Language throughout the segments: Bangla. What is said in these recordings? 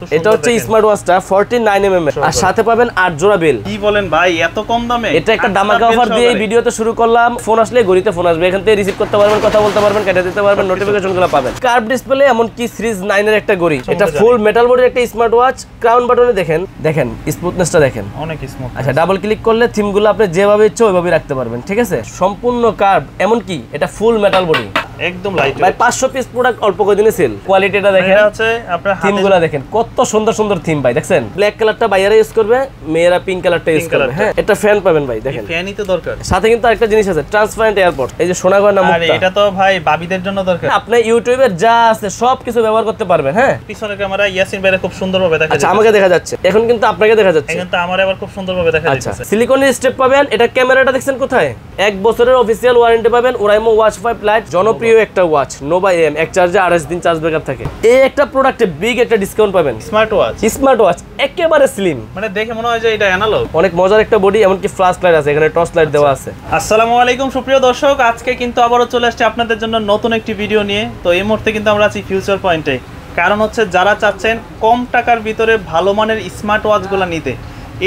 এটা হচ্ছে স্মার্ট ওয়াচটা 49mm আর সাথে পাবেন 8 জোড়া বেল। কি বলেন ভাই, এত কম দামে? এটা একটা ধামাকা অফার দিয়ে এই ভিডিওতে শুরু করলাম। ফোন আসলে ঘড়িতে ফোন আসবে, এখান থেকে রিসিভ করতে পারবেন, কথা বলতে পারবেন, কেটে দিতে পারবেন, নোটিফিকেশনগুলো পাবেন। কার্ভ ডিসপ্লে এমন কি সিরিজ 9 এর একটা ঘড়ি, এটা ফুল মেটাল বডির একটা স্মার্ট ওয়াচ। ক্রাউন বাটনে দেখেন স্মুথনেসটা দেখেন, অনেক স্মুথ। আচ্ছা, ডাবল ক্লিক করলে থিমগুলো আপনি যেভাবে ইচ্ছে ওইভাবে রাখতে পারবেন, ঠিক আছে? সম্পূর্ণ কার্ভ, এমন কি এটা ফুল মেটাল বডি, একদম লাইট। ভাই 500 পিস প্রোডাক্ট অল্প কদিনে সেল। কোয়ালিটিটা দেখেন, এটা আছে আপনার থিমগুলো দেখেন, কত সুন্দর সুন্দর থিম ভাই। দেখছেন ব্ল্যাক কালারটা বাইরে ইউজ করবে, মেয়েরা পিঙ্ক কালারটা ইউজ করবে। হ্যাঁ, এটা ফ্যান পাবেন ভাই, দেখেন ফ্যানই তো দরকার। সাথে কিন্তু আরেকটা জিনিস আছে, ট্রান্সপারেন্ট এয়ারপোর্ট। এই যে সোনা গয়না মুক্তা, আরে এটা তো ভাই বাবিদের জন্য দরকার। আপনি ইউটিউবের যা আছে সবকিছু ব্যবহার করতে পারবেন। হ্যাঁ, পিছনের ক্যামেরা ইয়াসিন ভাইরা খুব সুন্দরভাবে দেখা যাচ্ছে। আচ্ছা, আমাকে দেখা যাচ্ছে এখন, কিন্তু আপনাকে দেখা যাচ্ছে এখন তো আমার আবার খুব সুন্দরভাবে দেখা যাচ্ছে। আচ্ছা, সিলিকনের স্টেপ পাবেন। এটা ক্যামেরাটা দেখছেন কোথায়? 1 বছরের অফিশিয়াল ওয়ারেন্টি পাবেন। ওরাইমো ওয়াচ 5 লাইট, জনপ্রিয় একটা ওয়াচ, নোভা এম, এক চার্জে 28 দিন চার্জ ব্যাকআপ থাকে। এই একটা প্রোডাক্টে বিগ একটা ডিসকাউন্ট পাবেন। স্মার্ট ওয়াচ একেবারে স্লিম, মানে দেখে মনে হয় যে এটা অ্যানালগ। অনেক মজার একটা বডি, এমনকি ফ্ল্যাশ লাইট আছে, এখানে টর্চ লাইট দেওয়া আছে। আসসালামু আলাইকুম সুপ্রিয় দর্শক, আজকে কিন্তু আবারও চলে আসছে আপনাদের জন্য নতুন একটি ভিডিও নিয়ে। তো এই মুহূর্তে কিন্তু আমরা আছি ফিউচার পয়েন্টে। কারণ হচ্ছে যারা চাচ্ছেন কম টাকার ভিতরে ভালো মানের স্মার্ট ওয়াচগুলো নিতে,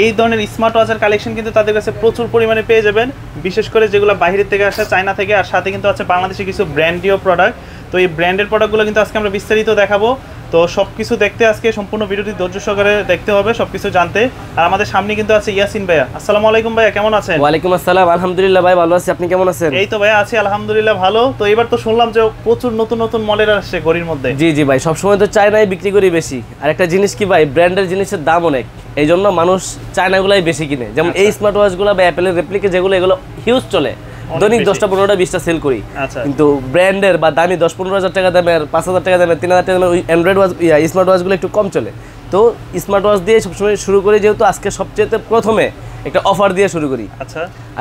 এই ধরনের স্মার্ট ওয়াচের কালেকশন কিন্তু তাদের কাছে প্রচুর পরিমাণে পেয়ে যাবেন। বিশেষ করে যেগুলো বাইরের থেকে আসে, চায়না থেকে, আর সাথে কিন্তু আছে বাংলাদেশে কিছু ব্র্যান্ডীয় প্রোডাক্ট। তো এই ব্র্যান্ডের প্রোডাক্টগুলো কিন্তু আজকে আমরা বিস্তারিত দেখাবো। তো সবকিছু দেখতে আজকে সম্পূর্ণ ভিডিওটি ধৈর্য সহকারে দেখতে হবে সবকিছু জানতে। আর আমাদের সামনে কিন্তু আছে ইয়াসিন ভাইয়া। আসসালামু আলাইকুম ভাইয়া, কেমন আছেন? ওয়ালাইকুম আসসালাম, আলহামদুলিল্লাহ ভাই ভালো আছি, আপনি কেমন আছেন? এই তো ভাইয়া আছি আলহামদুলিল্লাহ ভালো। তো এবার তো শুনলাম যে প্রচুর নতুন নতুন মডেল আসছে ঘড়ির মধ্যে। জি জি ভাই, সবসময় তো চায়নায় বিক্রি করি বেশি। আর একটা জিনিস কি ভাই, ব্র্যান্ডের জিনিসের দাম অনেক, এই জন্য মানুষ চায়নাগুলাই বেশি কিনে। যেমন এই স্মার্ট ওয়াচগুলো বা অ্যাপেলের রেপ্লিকা যেগুলো, এগুলো হিউজ চলে, দৈনিক 10টা 15টা 20টা সেল করি। কিন্তু ব্র্যান্ডের বা দামি 10-15 হাজার টাকা দামের, 5,000 টাকা দামের, 3,000 টাকা দামের অ্যান্ড্রয়েড ওয়াচ, স্মার্ট ওয়াচগুলো একটু কম চলে। তো স্মার্ট ওয়াচ দিয়ে সবসময় শুরু করি, যেহেতু আজকে সবচেয়ে প্রথমে একটা অফার দিয়ে শুরু করি।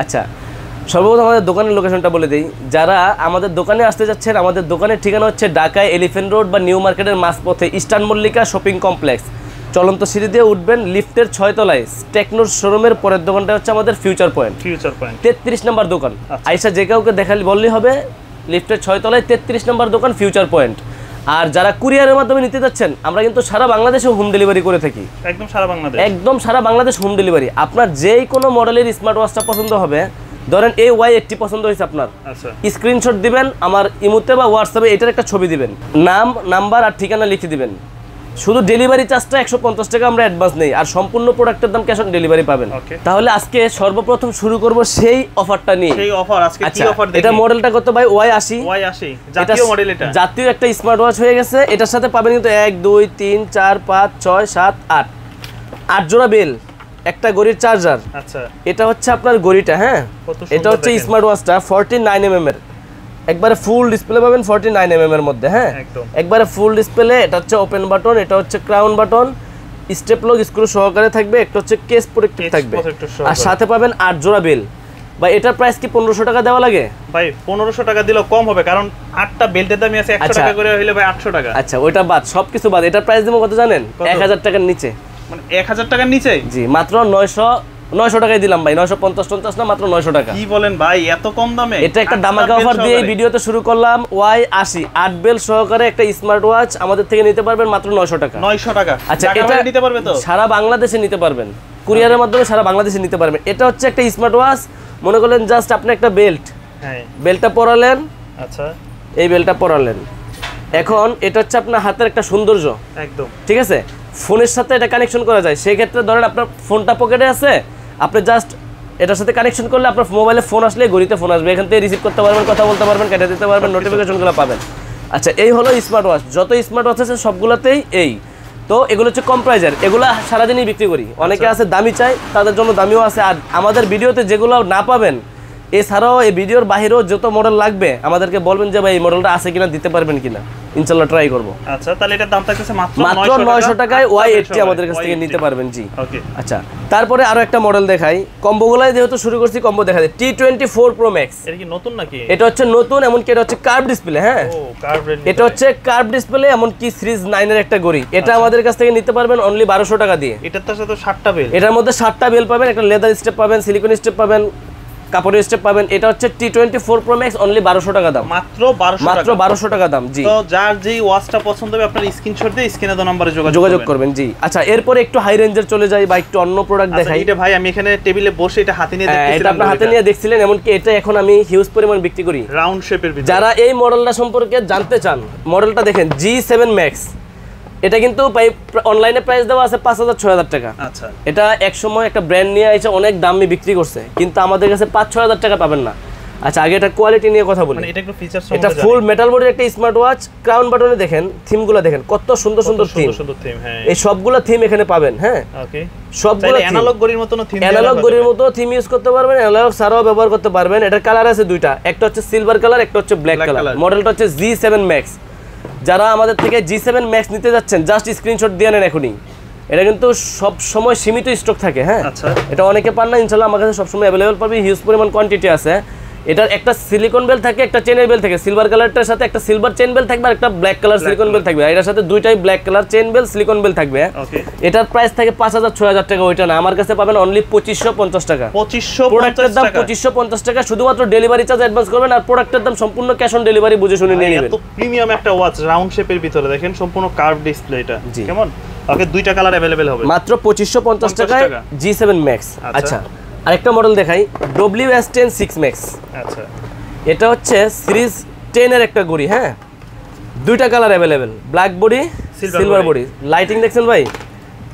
আচ্ছা, সর্বপ্রথম আমাদের দোকানের লোকেশনটা বলে দিই। যারা আমাদের দোকানে আসতে যাচ্ছেন, আমাদের দোকানের ঠিকানা হচ্ছে ঢাকায় এলিফ্যান্ট রোড বা নিউ মার্কেটের মাঝপথে ইস্টার্ন মল্লিকা শপিং কমপ্লেক্স। চলন্ত সিঁড়ি দিয়ে উঠবেন, লিফটের 6 তলায় টেকনোর শোরুমের পরের দোকানটা হচ্ছে আমাদের ফিউচার পয়েন্ট 33 নম্বর দোকান। আইসা যে কাউকে দেখালে বললেই হবে, লিফটের 6 তলায় 33 নম্বর দোকান ফিউচার পয়েন্ট। আর যারা কুরিয়ারের মাধ্যমে নিতে যাচ্ছেন, আমরা কিন্তু সারা বাংলাদেশে হোম ডেলিভারি করে থাকি। একদম সারা বাংলাদেশ হোম ডেলিভারি। আপনার যেই কোনো মডেলের স্মার্ট ওয়াচটা পছন্দ হবে, ধরেন এই Y80 পছন্দ হয়েছে আপনার, স্ক্রিনশট দিবেন আমার ইমোতে বা হোয়াটসঅ্যাপে, এটার একটা ছবি দিবেন, নাম, নাম্বার আর ঠিকানা লিখে দিবেন। শুধু ডেলিভারি চার্জটা 150 টাকা আমরা অ্যাডভান্স নেই, আর সম্পূর্ণ প্রোডাক্টের দাম ক্যাশ অন ডেলিভারি পাবেন। তাহলে আজকে সর্বপ্রথম শুরু করব সেই অফারটা নিয়ে। সেই অফার আজকে কি অফার দেখি? এটা মডেলটা কত ভাই? Y80 জাতীয় মডেল। এটা জাতীয় একটা স্মার্ট ওয়াচ হয়ে গেছে। এটার সাথে পাবেন কিন্তু 1 2 3 4 5 6 7 8 জোড়া বেল, একটা ঘড়ির চার্জার। আচ্ছা, এটা হচ্ছে আপনার ঘড়িটা। হ্যাঁ, এটা হচ্ছে স্মার্ট ওয়াচটা 49mm এর, একবারে ফুল ডিসপ্লে পাবেন 49mm এর মধ্যে। হ্যাঁ, একবারে ফুল ডিসপ্লে। এটা হচ্ছে ওপেন বাটন, এটা হচ্ছে crown button, step lock screw সহকারে থাকবে, একটা হচ্ছে কেস প্রোটেক্টর থাকবে, আর সাথে পাবেন 8 জোড়া বেল। ভাই এটার প্রাইস কি 1500 টাকা দেওয়া লাগে? ভাই 1500 টাকা দিলেও কম হবে, কারণ 8টা বেল্টের দামই আছে 100 টাকা করে, হইলে ভাই 800 টাকা। আচ্ছা, ওইটা বাদ, সবকিছু বাদ, এটার প্রাইস দেবো কত জানেন? 1000 টাকার নিচে। মানে 1000 টাকার নিচে? জি, মাত্র 900 টাকায় দিলাম ভাই। 950 না, মাত্র 900 টাকা। কি বলেন ভাই, এত কম দামে? এটা একটা ধামাকা অফার দিয়ে এই ভিডিওতে শুরু করলাম। Y80 8 বেল সহকারে একটা স্মার্ট ওয়াচ আমাদের থেকে নিতে পারবেন মাত্র 900 টাকা। 900 টাকা। আচ্ছা, এটা নিতে পারবে তো সারা বাংলাদেশে নিতে পারবেন, কুরিয়ারের মাধ্যমে সারা বাংলাদেশে নিতে পারবেন। এটা হচ্ছে একটা স্মার্ট ওয়াচ, মনে করলেন জাস্ট আপনি একটা বেল্ট, হ্যাঁ, বেলটা পরালেন। আচ্ছা, এই বেলটা পরালেন। এখন এটা হচ্ছে আপনার হাতের একটা সৌন্দর্য, একদম ঠিক আছে। ফোনের সাথে এটা কানেকশন করা যায়। সেই ক্ষেত্রে ধরেন আপনার ফোনটা পকেটে আছে, আপনি জাস্ট এটার সাথে কানেকশন করলে আপনার মোবাইলে ফোন আসলে ঘড়িতে ফোন আসবে, এখান থেকে রিসিভ করতে পারবেন, কথা বলতে পারবেন, কেটে দিতে পারবেন, নোটিফিকেশনগুলো পাবেন। আচ্ছা, এই হলো স্মার্ট ওয়াচ। যত স্মার্ট ওয়াচ আছে সবগুলোতেই এই। তো এগুলো হচ্ছে কম প্রাইজের, এগুলো সারাদিনই বিক্রি করি। অনেকে আছে দামি চাই, তাদের জন্য দামিও আছে। আর আমাদের ভিডিওতে যেগুলো না পাবেন, এছাড়াও এই ভিডিওর বাহিরেও যত মডেল লাগবে আমাদেরকে বলবেন যে ভাই এই মডেলটা আছে কিনা, দিতে পারবেন কিনা, ইনশাআল্লাহ ট্রাই করব। আচ্ছা, তাহলে এটার দাম থাকছে মাত্র 900 টাকায় Y80 আমাদের কাছ থেকে নিতে পারবেন। জি, ওকে। আচ্ছা, তারপরে আরো একটা মডেল দেখাই। কম্বোগুলাই যেহেতু শুরু করছি, কম্বো দেখা যায়। T24 Pro Max। এটা কি নতুন নাকি? এটা হচ্ছে নতুন, এমনকি এটা হচ্ছে কার্ভ ডিসপ্লে। হ্যাঁ, এটা হচ্ছে কার্ভ ডিসপ্লে, এমনকি সিরিজ 9 এর একটা ঘড়ি। এটা আমাদের কাছ থেকে নিতে পারবেন অনলি 1200 টাকা দিয়ে। এটার সাথে 7টা বেল, এটার মধ্যে 7টা বেল পাবেন, একটা লেদার স্টেপ পাবেন, সিলিকন স্টেপ পাবেন, কাপড়ের স্টেপ পাবেন। এটা হচ্ছে T24 Pro Max অনলি 1200 টাকা দাম, মাত্র 1200 মাত্র 1200 টাকা দাম। জি, তো যার যেই ওয়াচটা পছন্দ হবে আপনার স্ক্রিনশট দিয়ে স্ক্রিনে দেওয়া নম্বরে যোগাযোগ করবেন। জি, আচ্ছা এরপরে একটু হাই রেঞ্জের চলে যাই বা একটু অন্য প্রোডাক্ট দেখাই। এটা ভাই আমি এখানে টেবিলে বসে এটা হাতে নিয়ে দেখতেছিলাম, এটা আপনার হাতে নিয়ে দেখছিলেন, এমনকি এটা এখন আমি হিউজ পরিমাণ বিক্রি করি রাউন্ড শেপের ভিতরে। যারা এই মডেলটা সম্পর্কে জানতে চান, মডেলটা দেখেন G7 Max। এটা কিন্তু অনলাইনে প্রাইস দেওয়া আছে 5000-6000 টাকা। আচ্ছা, এটা এক সময় একটা ব্র্যান্ড নিয়ে এসে অনেক দামে বিক্রি করছে, কিন্তু আমাদের কাছে 5-6000 টাকা পাবেন না। আচ্ছা, আগে এটা কোয়ালিটি নিয়ে কথা বলি। এটা একটু ফিচারস, এটা ফুল মেটাল বডির একটা স্মার্ট ওয়াচ। ক্রাউন বাটনে দেখেন থিমগুলো দেখেন কত সুন্দর সুন্দর থিম, হ্যাঁ এই সবগুলো থিম এখানে পাবেন। হ্যাঁ, ওকে, সবগুলো অ্যানালগ ঘড়ির মতো থিম, অ্যানালগ ঘড়ির মতো থিম ইউজ করতে পারবেন, অ্যানালগ ছাড়াও ব্যবহার করতে পারবেন। এটার কালার আছে দুইটা, একটা হচ্ছে সিলভার কালার, একটা হচ্ছে ব্ল্যাক কালার। মডেলটা হচ্ছে G7 Max। যারা আমাদের থেকে G7 Max নিতে যাচ্ছেন জাস্ট স্ক্রিনশট দিয়ে নেন এখনই। এটা কিন্তু সব সময় সীমিত স্টক থাকে। হ্যাঁ, আচ্ছা, এটা অনেকে পান না, ইনশাআল্লাহ আমার কাছে সবসময় অ্যাভেলেবল পাবে, হিউজ পরিমাণ কোয়ান্টিটি আছে। এটার একটা সিলিকন বেল থাকে, একটা চেনের বেল থাকে। সিলভার কালারটার সাথে একটা সিলভার চেন বেল থাকবে আর একটা ব্ল্যাক কালার সিলিকন বেল থাকবে। এটার সাথে দুইটাই black colour chain belt silicon belt থাকবে। এটার প্রাইস থাকে 5000-6000 টাকা। ওইটা না, আমার কাছে পাবেন অনলি 2550 টাকা। প্রোডাক্টের দাম 2550 টাকা, শুধুমাত্র ডেলিভারি চার্জ অ্যাডভান্স করবেন আর প্রোডাক্টের দাম সম্পূর্ণ ক্যাশ অন ডেলিভারি বুঝে শুনে নিয়ে নেবেন। এত প্রিমিয়াম একটা ওয়াচ রাউন্ড শেপের ভিতরে দেখেন, সম্পূর্ণ কার্ভ ডিসপ্লে। এটা কেমন? ওকে, দুইটা কালার अवेलेबल হবে মাত্র 2550 টাকায় G7 Max। আচ্ছা, আরেকটা মডেল দেখাই, WS10 6 Max। আচ্ছা, এটা হচ্ছে সিরিজ 10 এর একটা ঘড়ি। হ্যাঁ, দুইটা colour available, black body, silver body. Lighting দেখছেন ভাই,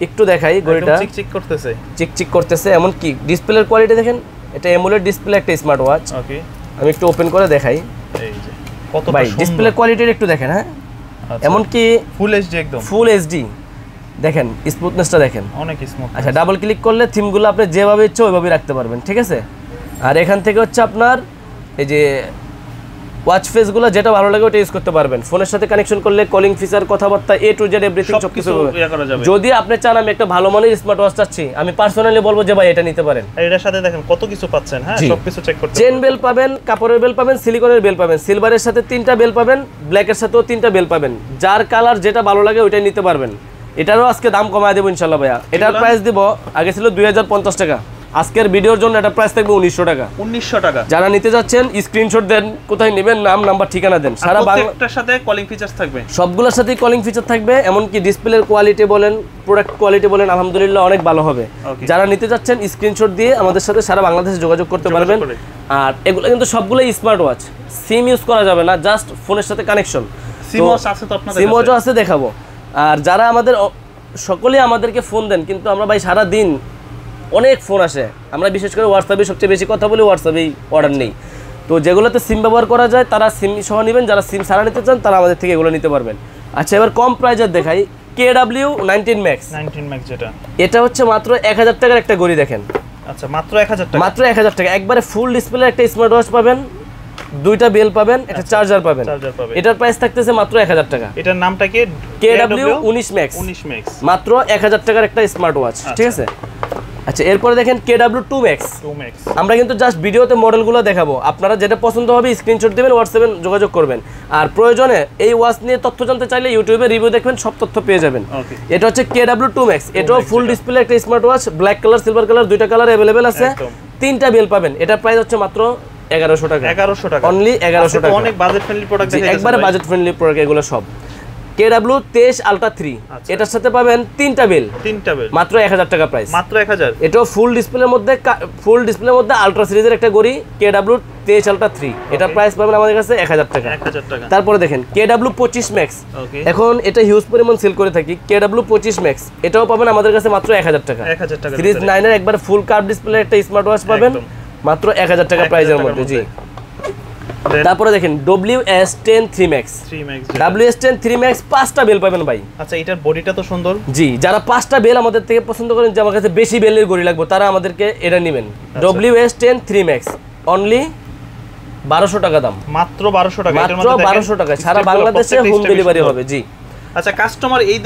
একটু দেখাই। ঘড়িটা চিকচিক করতেছে, চিকচিক করতেছে। এমন কি ডিসপ্লের কোয়ালিটি দেখেন, এটা অ্যামোলেড ডিসপ্লে একটা স্মার্ট ওয়াচ। ওকে, আমি একটু ওপেন করে দেখাই। এই যে কত ভাই ডিসপ্লের কোয়ালিটি একটু দেখেন। হ্যাঁ, এমন কি ফুল এইচডি, একদম ফুল এইচডি দেখেন, স্মুথনেসটা দেখেন, অনেক স্মুথ। আচ্ছা, ডাবল ক্লিক করলে থিমগুলো আপনি যেভাবে ইচ্ছে ওইভাবেই রাখতে পারবেন। ঠিক আছে, আর এখান থেকে হচ্ছে আপনার এই যে ওয়াচ ফেসগুলো যেটা ভালো লাগে ওটা ইউজ করতে পারবেন। ফোনের সাথে কানেকশন করলে কলিং ফিচার, কথাবার্তা, A to Z এভরিথিং সব কিছু করা যাবে। যদি আপনি চান আমি একটা ভালো মানের স্মার্ট ওয়াচ চাচ্ছি, আমি পার্সোনালি বলবো যে ভাই এটা নিতে পারেন। আর এটার সাথে দেখেন কত কিছু পাচ্ছেন। হ্যাঁ, সবকিছু চেক করতে, চেন বেল পাবেন, কাপড়ের বেল পাবেন, সিলিকনের বেল পাবেন, সিলভারের সাথে 3টা বেল পাবেন, ব্ল্যাকের সাথেও 3টা বেল পাবেন। যার কালার যেটা ভালো লাগে ওইটাই নিতে পারবেন। এটারও আজকে দাম কমায় দেবো ইনশাআল্লাহ ভাইয়া। এটার প্রাইস দিব, আগে ছিল 2050 টাকা, আজকের ভিডিওর জন্য এটা প্রাইস থাকবে 1900 টাকা। 1900 টাকা। যারা নিতে যাচ্ছেন স্ক্রিনশট দেন, কোথায় নেবেন, নাম নাম্বার ঠিকানা দেন। সারা প্রত্যেকটার সাথে কলিং ফিচারস থাকবে, সবগুলোর সাথেই কলিং ফিচার থাকবে। এমনকি ডিসপ্লের কোয়ালিটি বলেন, প্রোডাক্ট কোয়ালিটি বলেন, আলহামদুলিল্লাহ অনেক ভালো হবে। যারা নিতে যাচ্ছেন স্ক্রিনশট দিয়ে আমাদের সাথে সারা বাংলাদেশে যোগাযোগ করতে পারবেন। আর এগুলো কিন্তু সবগুলোই স্মার্ট ওয়াচ, সিম ইউজ করা যাবে না, জাস্ট ফোনের সাথে কানেকশন। সিম ওয়াচ আছে তো আপনাদের? সিম ওয়াচও আছে, দেখাবো। আর যারা আমাদের সকলেই আমাদেরকে ফোন দেন, কিন্তু আমরা ভাই সারা দিন অনেক ফোন আসে, আমরা বিশেষ করে হোয়াটসঅ্যাপে সবচেয়ে বেশি কথা বলি, হোয়াটসঅ্যাপেই অর্ডার নেই। তো যেগুলোতে সিম ব্যবহার করা যায় তারা সিম সহ নেবেন, যারা সিম ছাড়া নিতে চান তারা আমাদের থেকে এগুলো নিতে পারবেন। আচ্ছা, এবার কম প্রাইজের দেখাই, KW19 Max। 19 Max যেটা, এটা হচ্ছে মাত্র 1000 টাকার একটা ঘড়ি দেখেন। আচ্ছা, মাত্র 1000 টাকা। মাত্র 1000 টাকা, একবারে ফুল ডিসপ্লে একটা স্মার্ট ওয়াচ পাবেন, দুইটা বেল পাবেন, একটা চার্জার পাবেন। এটার প্রাইস থাকতেছে মাত্র 1000 টাকা। এটার নামটা কি? KW19 Max। মাত্র 1000 টাকার একটা স্মার্ট ওয়াচ। ঠিক আছে, আচ্ছা, এরপরে দেখেন KW2 Max। আমরা কিন্তু জাস্ট ভিডিওতে মডেলগুলো দেখাবো, আপনারা যেটা পছন্দ হবে স্ক্রিনশট দিবেন, হোয়াটসঅ্যাপে যোগাযোগ করবেন। আর প্রয়োজনে এই ওয়াচ নিয়ে তথ্য জানতে চাইলে ইউটিউবে রিভিউ দেখবেন, সব তথ্য পেয়ে যাবেন। এটা হচ্ছে KW2 Max। এটাও ফুল ডিসপ্লে একটা smart watch, black colour, silver colour, দুইটা কালার अवेलेबल আছে, 3টা বেল পাবেন। এটার প্রাইস হচ্ছে মাত্র 1100 টাকা। 1100 টাকা, অনলি 1100 টাকা। অনেক বাজেট ফ্রেন্ডলি প্রোডাক্ট দেখাইতেছে, একবারে বাজেট ফ্রেন্ডলি প্রোডাক্ট এগুলো সব। KW23 Ultra 3, এটার সাথে পাবেন 3টা বেল, মাত্র 1000 টাকা প্রাইস, মাত্র 1000। এটাও ফুল ডিসপ্লের মধ্যে আলট্রা সিরিজের একটা ঘড়ি, KW23 Ultra 3। এটার প্রাইস পাবেন আমাদের কাছে 1000 টাকা। তারপরে দেখেন KW25 Max। এখন এটা হিউজ পরিমাণ সেল করে থাকি, KW25 Max এটাও পাবেন আমাদের কাছে মাত্র 1000 টাকা। সিরিজ 9 এর একবার ফুল কার্ভ ডিসপ্লে একটা স্মার্ট ওয়াচ পাবেন মাত্র 1000 টাকা প্রাইসের মধ্যে। জি, তারপরে দেখেন WS10 3 Max। WS10 3 Max 5টা বেল পাবেন ভাই। আচ্ছা, এটার বডিটা তো সুন্দর। জি, যারা 5টা বেল আমাদের থেকে পছন্দ করেন যে আমার কাছে বেশি বেলের ঘড়ি লাগবে, তারা আমাদেরকে এটা নেবেন। WS10 3 Max অনলি 1200 টাকা দাম, মাত্র 1200 টাকা। মাত্র 1200 টাকা, সারা বাংলাদেশে হোম ডেলিভারি হবে। জি, আচ্ছা, কাস্টমার এই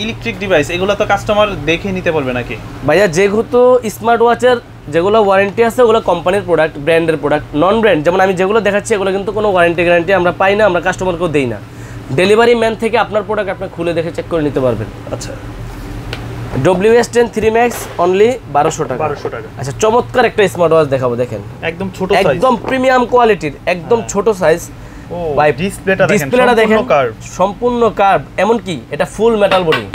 ইলেকট্রিক ডিভাইস এগুলো তো কাস্টমার দেখে নিতে পারবে নাকি ভাইয়া? যেহেতু স্মার্ট ওয়াচের যেগুলো ওয়ারেন্টি আছে ওগুলো কোম্পানির প্রোডাক্ট, ব্র্যান্ডের প্রোডাক্ট। নন ব্র্যান্ড যেমন আমি যেগুলো দেখাচ্ছি এগুলো কিন্তু কোনো ওয়ারেন্টি গ্যারান্টি আমরা পাই না, আমরা কাস্টমারকেও দেই না। ডেলিভারি ম্যান থেকে আপনার প্রোডাক্ট আপনি খুলে দেখে চেক করে নিতে পারবেন। আচ্ছা, WS10 3 Max অনলি 1200 টাকা। 1200 টাকা। আচ্ছা চমৎকার একটা স্মার্ট ওয়াচ দেখাবো, দেখেন একদম ছোট সাইজ, একদম প্রিমিয়াম কোয়ালিটির, একদম ছোট সাইজ। ভাই ডিসপ্লেটা দেখেন সম্পূর্ণ কার্ভ, এমন কি এটা ফুল মেটাল বডি।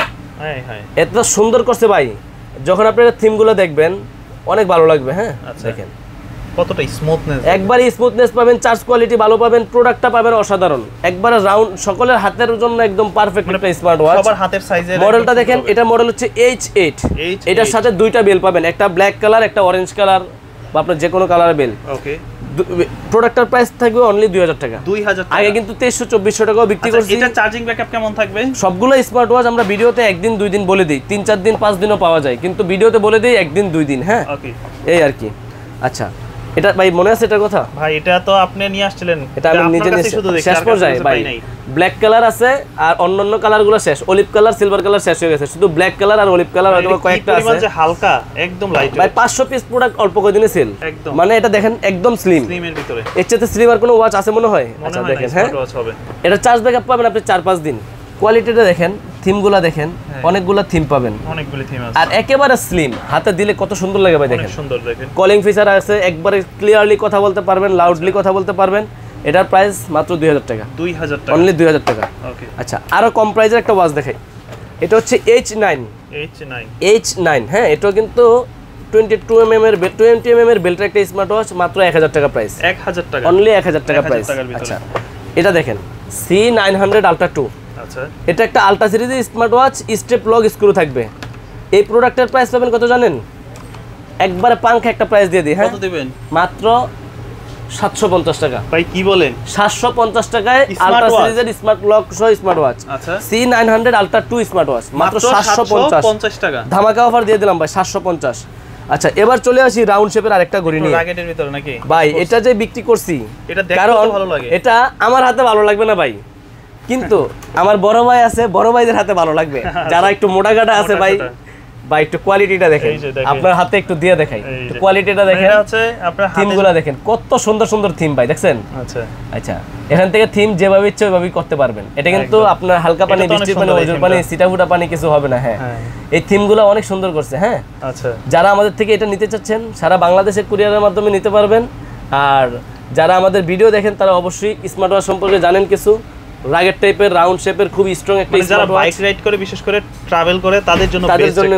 হ্যাঁ হ্যাঁ, এত সুন্দর করছে ভাই, যখন আপনারা থিমগুলো দেখবেন অনেক ভালো লাগবে। হ্যাঁ দেখেন কতটা স্মুথনেস, একবারই স্মুথনেস পাবেন, চার্জ কোয়ালিটি ভালো পাবেন, প্রোডাক্টটা পাবেন অসাধারণ, একবারে রাউন্ড, সকলের হাতের জন্য একদম পারফেক্ট একটা স্মার্ট ওয়াচ। সবার হাতের সাইজের মডেলটা দেখেন, এটা মডেল হচ্ছে H8। এটার সাথে দুইটা বেল পাবেন, একটা ব্ল্যাক কালার, একটা অরেঞ্জ কালার, বা আপনার যে কোনো কালারের বেল। ওকে, প্রোডাক্টের প্রাইস থাকবে অনলি 2000 টাকা। 2000 টাকা। আগে কিন্তু 2300-2400 টাকাও বিক্রি করছি। এটা চার্জিং ব্যাকআপ কেমন থাকবে? সবগুলো স্মার্ট ওয়াচ আমরা ভিডিওতে একদিন 2 দিন বলে দিই, 3-4 দিন 5 দিনও পাওয়া যায়, কিন্তু ভিডিওতে বলে দিই একদিন 2 দিন। হ্যাঁ ওকে, এই আর কি। আচ্ছা এটা ভাই মনে আছে এটার কথা? ভাই এটা তো আপনি নিয়ে আসছিলেন, এটা আমি নিজে নিয়ে শেষ পর্যায়ে ভাই ব্ল্যাক কালার আছে, আর অন্যান্য কালারগুলো শেষ, অলিভ কালার, সিলভার কালার শেষ হয়ে গেছে, শুধু ব্ল্যাক কালার আর অলিভ কালার হয়তো কয়েকটা আছে। যে হালকা একদম লাইট ভাই 500 পিস প্রোডাক্ট অল্প কয়েকদিনে সেল, একদম। মানে এটা দেখেন একদম স্লিমের ভিতরে, এর চেয়ে স্লিম আর কোনো ওয়াচ আছে মনে হয়? আচ্ছা দেখেন, হ্যাঁ এটা চার্জ ব্যাকআপ পাবেন আপনি 4-5 দিন। কোয়ালিটিটা দেখেন, থিমগুলো দেখেন, অনেকগুলো থিম পাবেন, অনেকগুলো থিম আছে, আর একেবারে স্লিম, হাতে দিলে কত সুন্দর লাগে ভাই দেখেন। অনেক সুন্দর দেখেন। কলিং ফিচার আছে, একবারে ক্লিয়ারলি কথা বলতে পারবেন, লাউডলি কথা বলতে পারবেন। এটার প্রাইস মাত্র 2000 টাকা। 2000 টাকা, অনলি 2000 টাকা। ওকে, আচ্ছা আরো কম প্রাইসের একটা ওয়াচ দেখাই, এটা হচ্ছে H9। হ্যাঁ এটাও কিন্তু 20 mm এর বেল্টের একটা স্মার্ট ওয়াচ, মাত্র 1000 টাকা প্রাইস। 1000 টাকা, অনলি 1000 টাকা প্রাইস। আচ্ছা এটা দেখেন C900 Ultra 2। আচ্ছা এটা একটা আলট্রা সিরিজের smart watch, step lock screw থাকবে। এই প্রোডাক্টের প্রাইস পাবেন কত জানেন? একবারে পাঙ্খা একটা প্রাইস দিয়ে দিই। হ্যাঁ কত দিবেন? মাত্র 750 টাকা। ভাই কি বলেন? 750 টাকায় আলট্রা সিরিজের স্মার্ট লক সহ স্মার্ট ওয়াচ। আচ্ছা C900 Ultra 2 স্মার্ট ওয়াচ মাত্র 750 টাকা। ধামাকা অফার দিয়ে দিলাম ভাই 750। আচ্ছা এবার চলে আসি রাউন্ড শেপের আরেকটা ঘড়ি নিয়ে। রাকেটের ভিতর নাকি ভাই? এটা যে বিক্রি করছি, এটা দেখতে ভালো লাগে, এটা আমার হাতে ভালো লাগবে না ভাই, কিন্তু আমার বড় ভাই আছে, বড় ভাইদের হাতে ভালো লাগবে, যারা একটু মোটা গাটা আছে ভাই। ভাই একটু কোয়ালিটিটা দেখেন, আপনার হাতে একটু দিয়ে দেখাই, একটু কোয়ালিটিটা দেখেন, এটা আছে আপনার থিমগুলো দেখেন, কত সুন্দর সুন্দর থিম ভাই দেখছেন। আচ্ছা আচ্ছা এখান থেকে থিম যেভাবে ইচ্ছে ওইভাবেই করতে পারবেন। এটা কিন্তু আপনার হালকা পানি, বৃষ্টির পানি, ওজোর পানি, সিটাফুটা পানি কিছু হবে না। হ্যাঁ এই থিমগুলো অনেক সুন্দর করছে। হ্যাঁ আচ্ছা যারা আমাদের থেকে এটা নিতে চাচ্ছেন সারা বাংলাদেশের কুরিয়ারের মাধ্যমে নিতে পারবেন। আর যারা আমাদের ভিডিও দেখেন তারা অবশ্যই স্মার্ট ওয়াচ সম্পর্কে জানেন কিছু, রাগেট টাইপের, রাউন্ড শেপের, খুব স্ট্রং একটা স্মার্ট ওয়াচ। যারা বাইক রাইড করে, বিশেষ করে ট্রাভেল করে, তাদের জন্য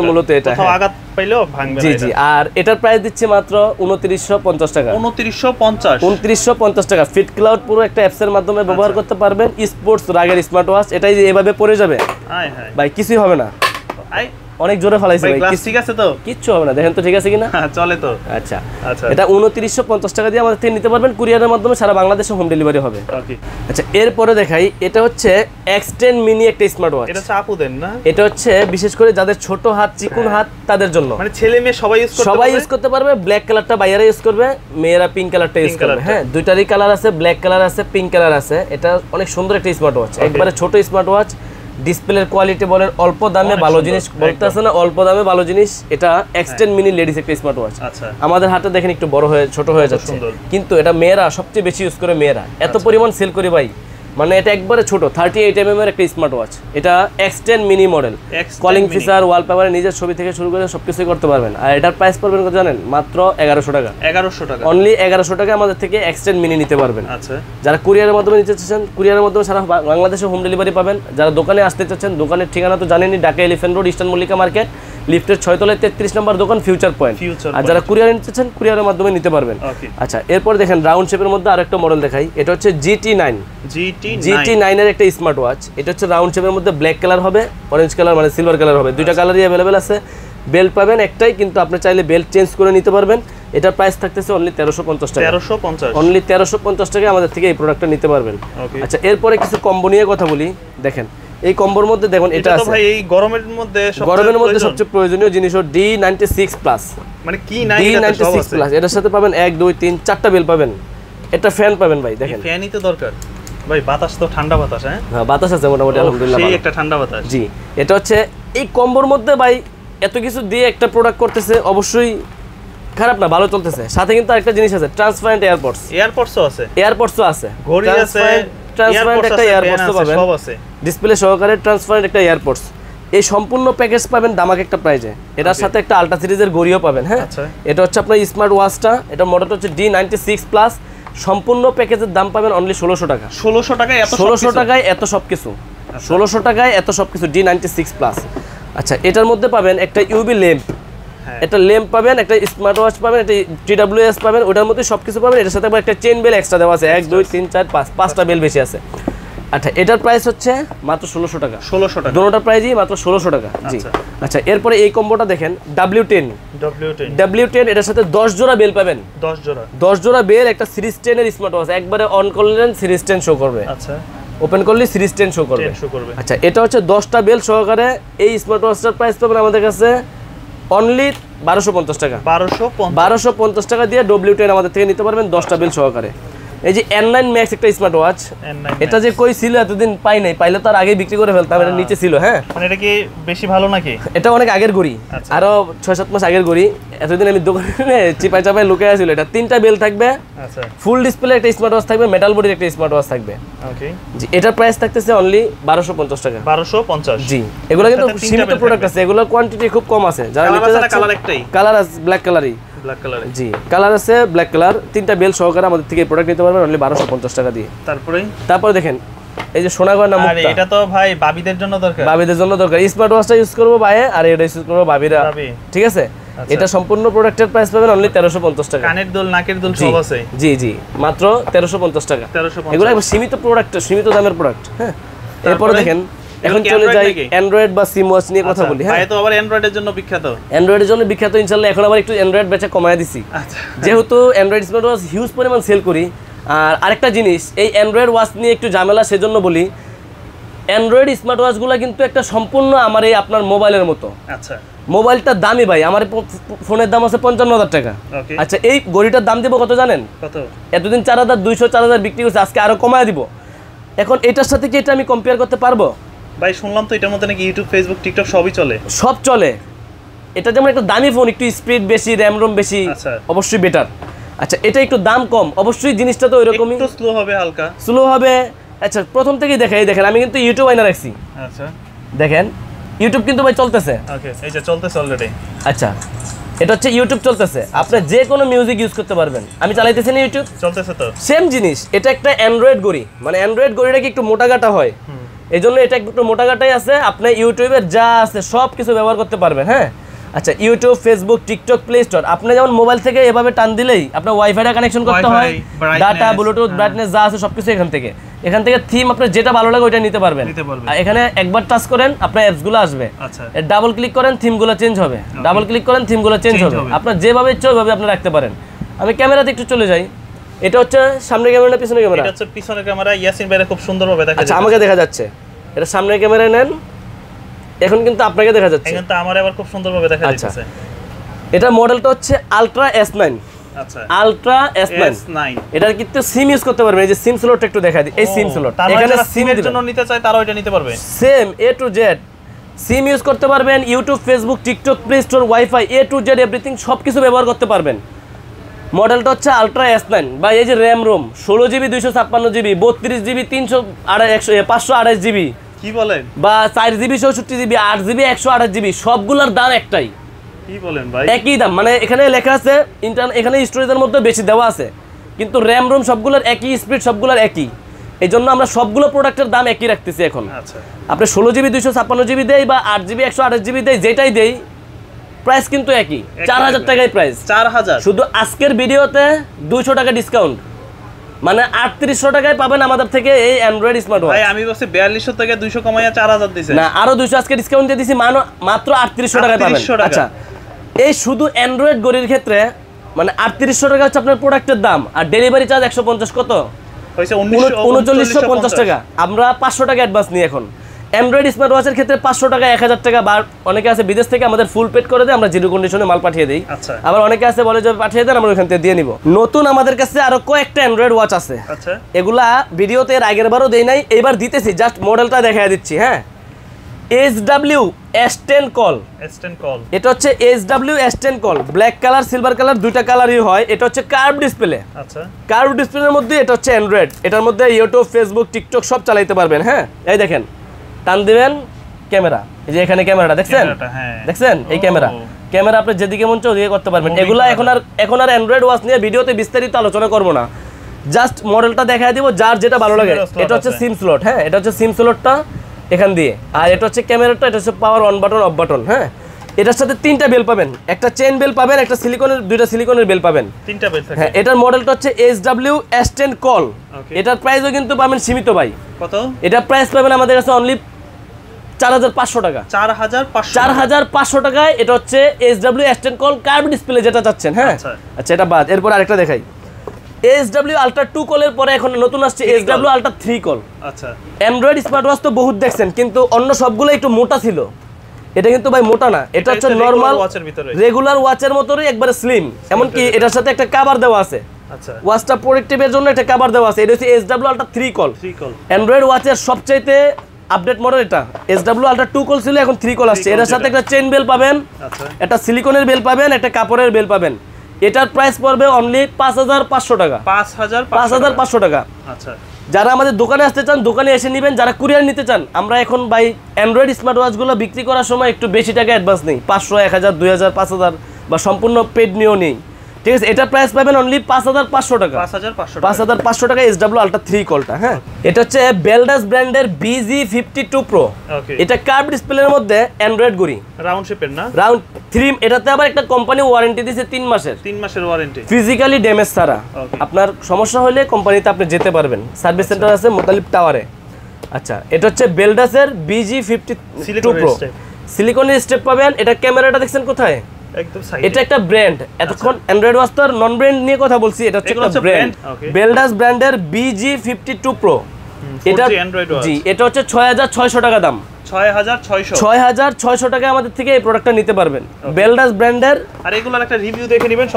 মূলত এটা আঘাত পাইলেও ভাঙবে না। জি জি। আর এটার প্রাইস দিচ্ছে মাত্র 2950 টাকা। 2950 টাকা। ফিট ক্লাউড পুরো একটা অ্যাপস এর মাধ্যমে ব্যবহার করতে পারবেন। স্পোর্টস রাগের স্মার্ট ওয়াচ, এটাই এভাবে পড়ে যাবে ভাই, কিছুই হবে না। অনেক জোরে ফলাইছে ভাই, ঠিক আছে তো? কিচ্ছু হবে না, দেখেন তো ঠিক আছে কিনা, চলে তো। আচ্ছা আচ্ছা এটা 2950 টাকা দিয়ে আমাদের থেকে নিতে পারবেন, কুরিয়ারের মাধ্যমে সারা বাংলাদেশে হোম ডেলিভারি হবে। আচ্ছা এরপরে দেখাই, এটা হচ্ছে X10 মিনি একটা স্মার্ট ওয়াচ। এটা চাপুদের না, এটা হচ্ছে বিশেষ করে যাদের ছোট হাত, চিকুন হাত, তাদের জন্য, মানে ছেলে মেয়ে সবাই ইউজ করতে পারবে। ব্ল্যাক কালারটা বাইরে ইউজ করবে, মেয়েরা পিঙ্ক কালারটা ইউজ করবে। হ্যাঁ দুইটারই কালার আছে, ব্ল্যাক কালার আছে, পিঙ্ক কালার আছে। এটা অনেক সুন্দর একটা স্মার্ট ওয়াচ, একবারে ছোট স্মার্ট ওয়াচ। ডিসপ্লের কোয়ালিটি বলেন, অল্প দামে ভালো জিনিস বলতে আছে না, অল্প দামে ভালো জিনিস। এটা X10 মিনি লেডিস একটা স্মার্ট ওয়াচ। আমাদের হাতে দেখেন একটু বড় হয়ে ছোট হয়ে যাচ্ছে, কিন্তু এটা মেয়েরা সবচেয়ে বেশি ইউজ করে, মেয়েরা এত পরিমাণ সেল করে ভাই, মানে এটা একবারে ছোট 38 mm এর একটা স্মার্ট ওয়াচ। এটা X10 mini model, calling feature, ওয়ালপেপারে নিজের ছবি থেকে শুরু করে সবকিছুই করতে পারবেন। আর এটার প্রাইস পড়বেন কত জানেন? মাত্র 1100 টাকা। 1100 টাকা, অনলি 1100 টাকা আমাদের থেকে X10 মিনি নিতে পারবেন। আচ্ছা যারা কুরিয়ারের মাধ্যমে নিতে চাচ্ছেন, কুরিয়ারের মাধ্যমে সারা বাংলাদেশে হোম ডেলিভারি পাবেন। যারা দোকানে আসতে চাচ্ছেন, দোকানের ঠিকানা তো জানেনই, Dhaka elephant road, eastern Mallika market, লিফটের 6 তলায় 33 নম্বর দোকান, ফিউচার পয়েন্ট। আর যারা কুরিয়ারে নিতে চাচ্ছেন, কুরিয়ারের মাধ্যমে নিতে পারবেন। আচ্ছা এরপর দেখেন রাউন্ড শেপের মধ্যে আরেকটা মডেল দেখাই, এটা হচ্ছে GT9 এর একটা স্মার্ট ওয়াচ। এটা হচ্ছে রাউন্ড শেপের মধ্যে ব্ল্যাক কালার হবে, অরেঞ্জ কালার মানে সিলভার কালার হবে, দুইটা কালারই অ্যাভেলেবেল আছে। বেল্ট পাবেন একটাই, কিন্তু আপনি চাইলে বেল্ট চেঞ্জ করে নিতে পারবেন। এটার প্রাইস থাকতেছে অনলি 1350 টাকা। 1350, অনলি 1350 টাকা আমাদের থেকে এই প্রোডাক্টটা নিতে পারবেন। আচ্ছা এরপরে কিছু কম্বো নিয়ে কথা বলি। দেখেন এই কম্বোর মধ্যে দেখুন এটা আছে ভাই, এই গরমের মধ্যে সবচেয়ে প্রয়োজনীয় জিনিস হলো D96 প্লাস। মানে কি D96 প্লাস, এটার সাথে পাবেন 1 2 3 4টা বেল পাবেন, একটা ফ্যান পাবেন ভাই। দেখেন ফ্যানই তো দরকার ভাই, বাতাস তো ঠান্ডা বাতাস। হ্যাঁ বাতাস আছে মোটামুটি, আলহামদুলিল্লাহ সেই একটা ঠান্ডা বাতাস। জি এটা হচ্ছে এই কম্বোর মধ্যে ভাই এত কিছু দিয়ে একটা প্রোডাক্ট করতেছে, অবশ্যই খারাপ না, ভালো চলতেছে। সাথে কিন্তু আরেকটা জিনিস আছে, ট্রান্সপারেন্ট এয়ারপডসও আছে, ঘড়ি আছে, ট্রান্সপারেন্ট একটা এয়ারপডসও পাবেন, সব আছে, ডিসপ্লে সহকারে ট্রান্সপারেন্ট একটা এয়ারপডস। এই সম্পূর্ণ প্যাকেজ পাবেন দামাক একটা প্রাইজে। এটার সাথে একটা আলট্রা সিরিজের ঘড়িও পাবেন। হ্যাঁ, এটা হচ্ছে আপনার স্মার্ট ওয়াচটা, এটা মডেলটা হচ্ছে D96 প্লাস। সম্পূর্ণ প্যাকেজের দাম পাবেন অনলি 1600 টাকা। 1600 টাকায় এত 1600 টাকায় এত সবকিছু, 1600 টাকায় এত সবকিছু D96 প্লাস। আচ্ছা, এটার মধ্যে পাবেন একটা ইউবি ল্যাম্প, একটা ল্যাম্প পাবেন, একটা স্মার্ট ওয়াচ পাবেন, একটা TWS পাবেন, ওটার মধ্যে সবকিছু পাবেন। এটার সাথে আবার একটা চেইন বেল এক্সট্রা দেওয়া আছে, 1 2 3 4 5, 5টা বেল বেশি আছে। আচ্ছা, এটার প্রাইস হচ্ছে মাত্র 1600 টাকা। 1600 টাকা, দুটোটার প্রাইসই মাত্র 1600 টাকা। জি। আচ্ছা, এরপরে এই কম্বোটা দেখেন, W10, এটার সাথে 10 জোড়া বেল পাবেন। 10 জোড়া বেল, একটা সিরিজ 10 এর স্মার্ট ওয়াচ, একবারে অন করলেন সিরিজ 10 শো করবে। আচ্ছা, ওপেন করলে সিরিজ 10 শো করবে। আচ্ছা, এটা হচ্ছে 10টা বেল সহকারে এই স্মার্ট ওয়াচটার প্রাইস পাবেন আমাদের কাছে অনলি 1250 টাকা। 1250 টাকা দিয়ে W10 আমাদের থেকে নিতে পারবেন 10টা বেল সহকারে। এই যে N9 Max একটা স্মার্ট ওয়াচ, এটা যে কই ছিল এতদিন পাই নাই, পাইলে তো আর আগে বিক্রি করে ফেলতাম। এটা নিচে ছিল। হ্যাঁ, মানে এটা কি বেশি ভালো নাকি? এটা অনেক আগের ঘড়ি, আরো 6-7 মাস আগের ঘড়ি। এতদিন আমি দোকানে চিপাই চাপাই লুকিয়ে ছিল। এটা 3টা বেল থাকবে, আচ্ছা, ফুল ডিসপ্লে একটা স্মার্ট ওয়াচ থাকবে, মেটাল বডির একটা স্মার্ট ওয়াচ থাকবে। ওকে জি, এটার প্রাইস থাকতেছে অনলি 1250 টাকা। 1250। জি, এগুলো কিন্তু সীমিত প্রোডাক্ট আছে, এগুলো কোয়ান্টিটি খুব কম আছে। যারা নিতে চাচ্ছেন, কালার একটাই, কালার আছে ব্ল্যাক কালারই, ব্ল্যাক কালার। জি, কালার আছে ব্ল্যাক কালার। 3টা বেল সহকারে আমাদের থেকে প্রোডাক্ট নিতে পারবেন অনলি 1250 টাকা দিয়ে। তারপরে দেখেন এই যে সোনা গয়না মুক্তা, আরে এটা তো ভাই বাবিদের জন্য দরকার, বাবিদের জন্য দরকার। স্মার্ট ওয়াচটা ইউজ করব ভাই, আর এটা ইউজ করব বাবিরা। ঠিক আছে, এটা সম্পূর্ণ প্রোডাক্টের প্রাইস পাবেন অনলি 1350 টাকা। কানের দুল, নাকের দুল সব আছে। জি জি, মাত্র 1350 টাকা। এগুলো একবার সীমিত প্রোডাক্ট, সীমিত দামের প্রোডাক্ট। হ্যাঁ, এরপর দেখেন, এখন চলে যাই অ্যান্ড্রয়েড বা সিম ওয়াচ নিয়ে কথা বলি। হ্যাঁ, ভাই তো আবার অ্যান্ড্রয়েডের জন্য বিখ্যাত। অ্যান্ড্রয়েডের জন্য বিখ্যাত ইনশাআল্লাহ। এখন আবার একটু অ্যান্ড্রয়েড বেচা কমায় দিছি। আচ্ছা, যেহেতু অ্যান্ড্রয়েড স্মার্ট ওয়াচ হিউজ পরিমাণ সেল করি। আর আরেকটা জিনিস, এই অ্যান্ড্রয়েড ওয়াচ নিয়ে একটু ঝামেলা, সেজন্য বলি অ্যান্ড্রয়েড স্মার্ট ওয়াচগুলো কিন্তু একটা সম্পূর্ণ আমার এই আপনার মোবাইলের মতো। আচ্ছা, মোবাইলটা দামি ভাই, আমার ফোনের দাম আছে 55,000 টাকা। আচ্ছা, এই ঘড়িটার দাম দিব কত জানেন? কত? এতদিন 4200 4000 বিক্রি করছে, আজকে আরো কমায় দিব। এখন এটার সাথে কি এটা আমি কম্পেয়ার করতে পারবো? ভাই শুনলাম তো এটার মধ্যে নাকি ইউটিউব, ফেসবুক, টিকটক সবই চলে। সব চলে। এটা যেমন একটা দামি ফোন, একটু স্পিড বেশি, র্যাম রোম বেশি, অবশ্যই বেটার। আচ্ছা, এটা একটু দাম কম, অবশ্যই জিনিসটা তো ওইরকমই, একটু স্লো হবে, হালকা স্লো হবে। আচ্ছা, প্রথম থেকেই দেখেন আমি কিন্তু ইউটিউব আইনা রাখছি। আচ্ছা, দেখেন ইউটিউব কিন্তু ভাই চলতেছে। ওকে, এই যে চলতেছে অলরেডি। আচ্ছা, এটা হচ্ছে ইউটিউব চলতেছে, আপনি যে কোনো মিউজিক ইউজ করতে পারবেন। আমি চালাইতেছি না, ইউটিউব চলতেছে। তো সেম জিনিস, এটা একটা অ্যান্ড্রয়েড ঘড়ি, মানে অ্যান্ড্রয়েড ঘড়িটা কি একটু মোটা গাটা হয়, এই জন্য এটা একটু মোটা গাটাই আছে। আপনি ইউটিউবের যা আছে সব কিছু ব্যবহার করতে পারবেন। হ্যাঁ, আচ্ছা, YouTube, Facebook, TikTok, play store, আপনি যেমন মোবাইল থেকে এভাবে টান দিলেই আপনার ওয়াইফাইটা কানেকশন করতে হয়, ডাটা, ব্লুটুথ, ব্রাইটনেস যা আছে সবকিছু এখান থেকে থিম আপনার যেটা ভালো লাগে ওইটা নিতে পারবেন। আর এখানে একবার টাচ করেন আপনার অ্যাপসগুলো আসবে, ডাবল ক্লিক করেন থিমগুলো চেঞ্জ হবে, ডাবল ক্লিক করেন থিমগুলো চেঞ্জ হবে। আপনার যেভাবে ইচ্ছা ওইভাবে আপনি রাখতে পারেন। আমি ক্যামেরাতে একটু চলে যাই। এটা হচ্ছে সামনের ক্যামেরা না পিছনের ক্যামেরা? এটা হচ্ছে পিছনের ক্যামেরা। ইয়াসিন ভাই খুব সুন্দরভাবে দেখা যাচ্ছে। আচ্ছা, আমাকে দেখা যাচ্ছে। এটা সামনের ক্যামেরায় নেন, এখন কিন্তু আপনাকে দেখা যাচ্ছে। এখন তো আমারে আবার খুব সুন্দরভাবে দেখা যাচ্ছে। এটা মডেলটা হচ্ছে আলট্রা S9। আচ্ছা, আলট্রা S9। এটা কিন্তু সিম ইউজ করতে পারবেন। এই যে সিম স্লটটা একটু দেখা দিই, এই সিম স্লট, এখানে সিমের জন্য নিতে চাই তারা ওইটা নিতে পারবে। Same A to Z SIM use করতে পারবেন, YouTube, Facebook, TikTok, play store, wifi, A to Z everything সবকিছু ব্যবহার করতে পারবেন। মডেলটা হচ্ছে আলট্রা S9। বা এই যে RAM ROM 16GB 256GB 32GB 528GB, কি বলেন, বা 4GB 64GB 8GB 128GB, সবগুলোর দাম একটাই। কি বলেন ভাই? একই দাম, মানে এখানে লেখা আছে এখানে স্টোরেজের মধ্যে বেশি দেওয়া আছে, কিন্তু র্যাম রোম সবগুলোর একই, স্পিড সবগুলোর একই। এই জন্য আমরা সবগুলো প্রোডাক্টের দাম একই রাখতেছি এখন। আচ্ছা, আপনি 16GB 256GB দেই বা 8GB 128GB দেই, যেটাই দেই প্রাইস কিন্তু একই, 4000 টাকায় প্রাইস। 4000 শুধু আজকের ভিডিওতে 200 টাকা ডিসকাউন্ট, মানে 3800 টাকায় পাবেন আমাদের থেকে এই অ্যান্ড্রয়েড স্মার্ট ওয়াচ। ভাই আমি বলছি 4200 থেকে 200 কমাইয়া 4000 দিয়েছে না, আরো 200 আজকে ডিসকাউন্ট দিয়ে দিছি, মাত্র 3800 টাকায় পাবেন। আচ্ছা, এই শুধু অ্যান্ড্রয়েড ঘড়ির ক্ষেত্রে মানে 3800 টাকা হচ্ছে আপনার প্রোডাক্টের দাম, আর ডেলিভারি চার্জ 150 কত হইছে 3950 টাকা। আমরা 500 টাকা অ্যাডভান্স নিই এখন। অ্যান্ড্রয়েড স্মার্ট ওয়াচের ক্ষেত্রে 500 টাকা 1000 টাকা, বা অনেকে আছে বিদেশ থেকে আমাদের ফুল পেড করে দেয়, আমরা জিরো কন্ডিশনে মাল পাঠিয়ে দিই। আবার অনেকে আছে বলে যে পাঠিয়ে দেন, আমরা ওখান থেকে দিয়ে নিব। নতুন আমাদের কাছে আরো কয়েকটা অ্যান্ড্রয়েড ওয়াচ আছে। আচ্ছা, এগুলা ভিডিওতে এর আগের বারও দেই নাই, এইবার দিতেছি, জাস্ট মডেলটা দেখাই দিচ্ছি। হ্যাঁ, SW S10 কল, এটা হচ্ছে SW S10 call, black colour, silver colour, দুইটা কালারই হয়। এটা হচ্ছে কার্ভ ডিসপ্লে। আচ্ছা, কার্ভ ডিসপ্লের মধ্যে এটা হচ্ছে অ্যান্ড্রয়েড, এটার মধ্যে ইউটিউব, ফেসবুক, টিকটক সব চালাইতে পারবেন। হ্যাঁ, এই দেখেন, টান দিবেন ক্যামেরা, এই যে এখানে ক্যামেরাটা দেখছেন, দেখছেন এই ক্যামেরা আপনি যেদিকে মন চায় ওদিকে করতে পারবেন। এগুলা এখন আর অ্যান্ড্রয়েড ওয়াচ নিয়ে ভিডিওতে বিস্তারিত আলোচনা করব না, জাস্ট মডেলটা দেখাই দিব যার যেটা ভালো লাগে। এটা হচ্ছে সিম স্লট, হ্যাঁ এটা হচ্ছে সিম স্লটটা এখান দিয়ে, আর এটা হচ্ছে ক্যামেরাটা, এটা হচ্ছে power on button of button. হ্যাঁ এটার সাথে 3টা বেল পাবেন, একটা চেইন বেল পাবেন, একটা সিলিকনের, 2টা সিলিকনের বেল পাবেন, 3টা বেল থাকে। হ্যাঁ এটার মডেলটা হচ্ছে SW S10 কল। এটার প্রাইসও কিন্তু পাবেন সীমিত ভাই। কত? এটা প্রাইস পাবেন আমাদের কাছে অনলি 4500 টাকা। 4500 টাকায় এটা হচ্ছে SW S10 call curve display যেটা চাচ্ছেন। হ্যাঁ আচ্ছা এটা বাদ, এরপর আরেকটা দেখাই। SW Ultra 2 কলের পরে এখন নতুন আসছে SW Ultra 3 কল। আচ্ছা অ্যান্ড্রয়েড স্মার্ট ওয়াচ তো বহুত দেখছেন, কিন্তু অন্য সবগুলো একটু মোটা ছিল, এটা কিন্তু ভাই মোটা না, এটা হচ্ছে নরমাল রেগুলার ওয়াচের মতোই একবারে স্লিম। এমনকি এটার সাথে একটা কভার দেওয়া আছে, আচ্ছা ওয়াচটা প্রোটেক্টিভের জন্য একটা কভার দেওয়া আছে। এটা হচ্ছে SW Ultra 3 কল, অ্যান্ড্রয়েড ওয়াচের সবচাইতে আপডেট মডেল এটা। SW Ultra 2 কল ছিল, এখন 3 কল আসছে। এটার সাথে একটা চেইন বেল পাবেন, একটা সিলিকনের বেল পাবেন, একটা কাপড়ের বেল পাবেন। এটার প্রাইস পড়বে অনলি 5500 টাকা। 5500 টাকা। আচ্ছা যারা আমাদের দোকানে আসতে চান দোকানে এসে নেবেন, যারা কুরিয়ার নিতে চান আমরা এখন ভাই অ্যান্ড্রয়েড স্মার্ট ওয়াচগুলো বিক্রি করার সময় একটু বেশি টাকা অ্যাডভান্স নেই, 500, 1000, 2000, 5000 বা সম্পূর্ণ পেড নিয়েও নেই, ঠিক আছে। এটা প্রাইস পাবেন অনলি 5500 টাকা। 5500 টাকা SW Ultra 3 কলটা। হ্যাঁ এটা হচ্ছে বেলডাস ব্র্যান্ডের BG52 Pro। এটা কার্ভ ডিসপ্লের মধ্যে অ্যান্ড্রয়েড গড়ি, রাউন্ড শেপের না, রাউন্ড 3। এটাতে আবার একটা কোম্পানি ওয়ারেন্টি দিয়েছে 3 মাসের ওয়ারেন্টি, ফিজিক্যালি ড্যামেজ ছাড়া। আপনার সমস্যা হলে কোম্পানিতে আপনি যেতে পারবেন, সার্ভিস সেন্টার আছে মোতালিব টাওয়ারে। আচ্ছা এটা হচ্ছে বেলডাসের BG52 Pro, সিলিকনের স্টেপ পাবেন। এটা ক্যামেরাটা দেখছেন কোথায়, এটা একটা ব্র্যান্ড। এতক্ষণ অ্যান্ড্রয়েড ওয়াচ তো আর নন ব্র্যান্ড নিয়ে কথা বলছি, এটা হচ্ছে একটা ব্র্যান্ড, বেলডাস ব্র্যান্ডের BG52 Pro। এটা জি এটা হচ্ছে 6600 টাকা দাম। 6600 টাকা আমাদের থেকে এই প্রোডাক্টটা নিতে পারবেন, বেলডাস ব্র্যান্ডের। আর এগুলোর একটা রিভিউ দেখে নেবেন,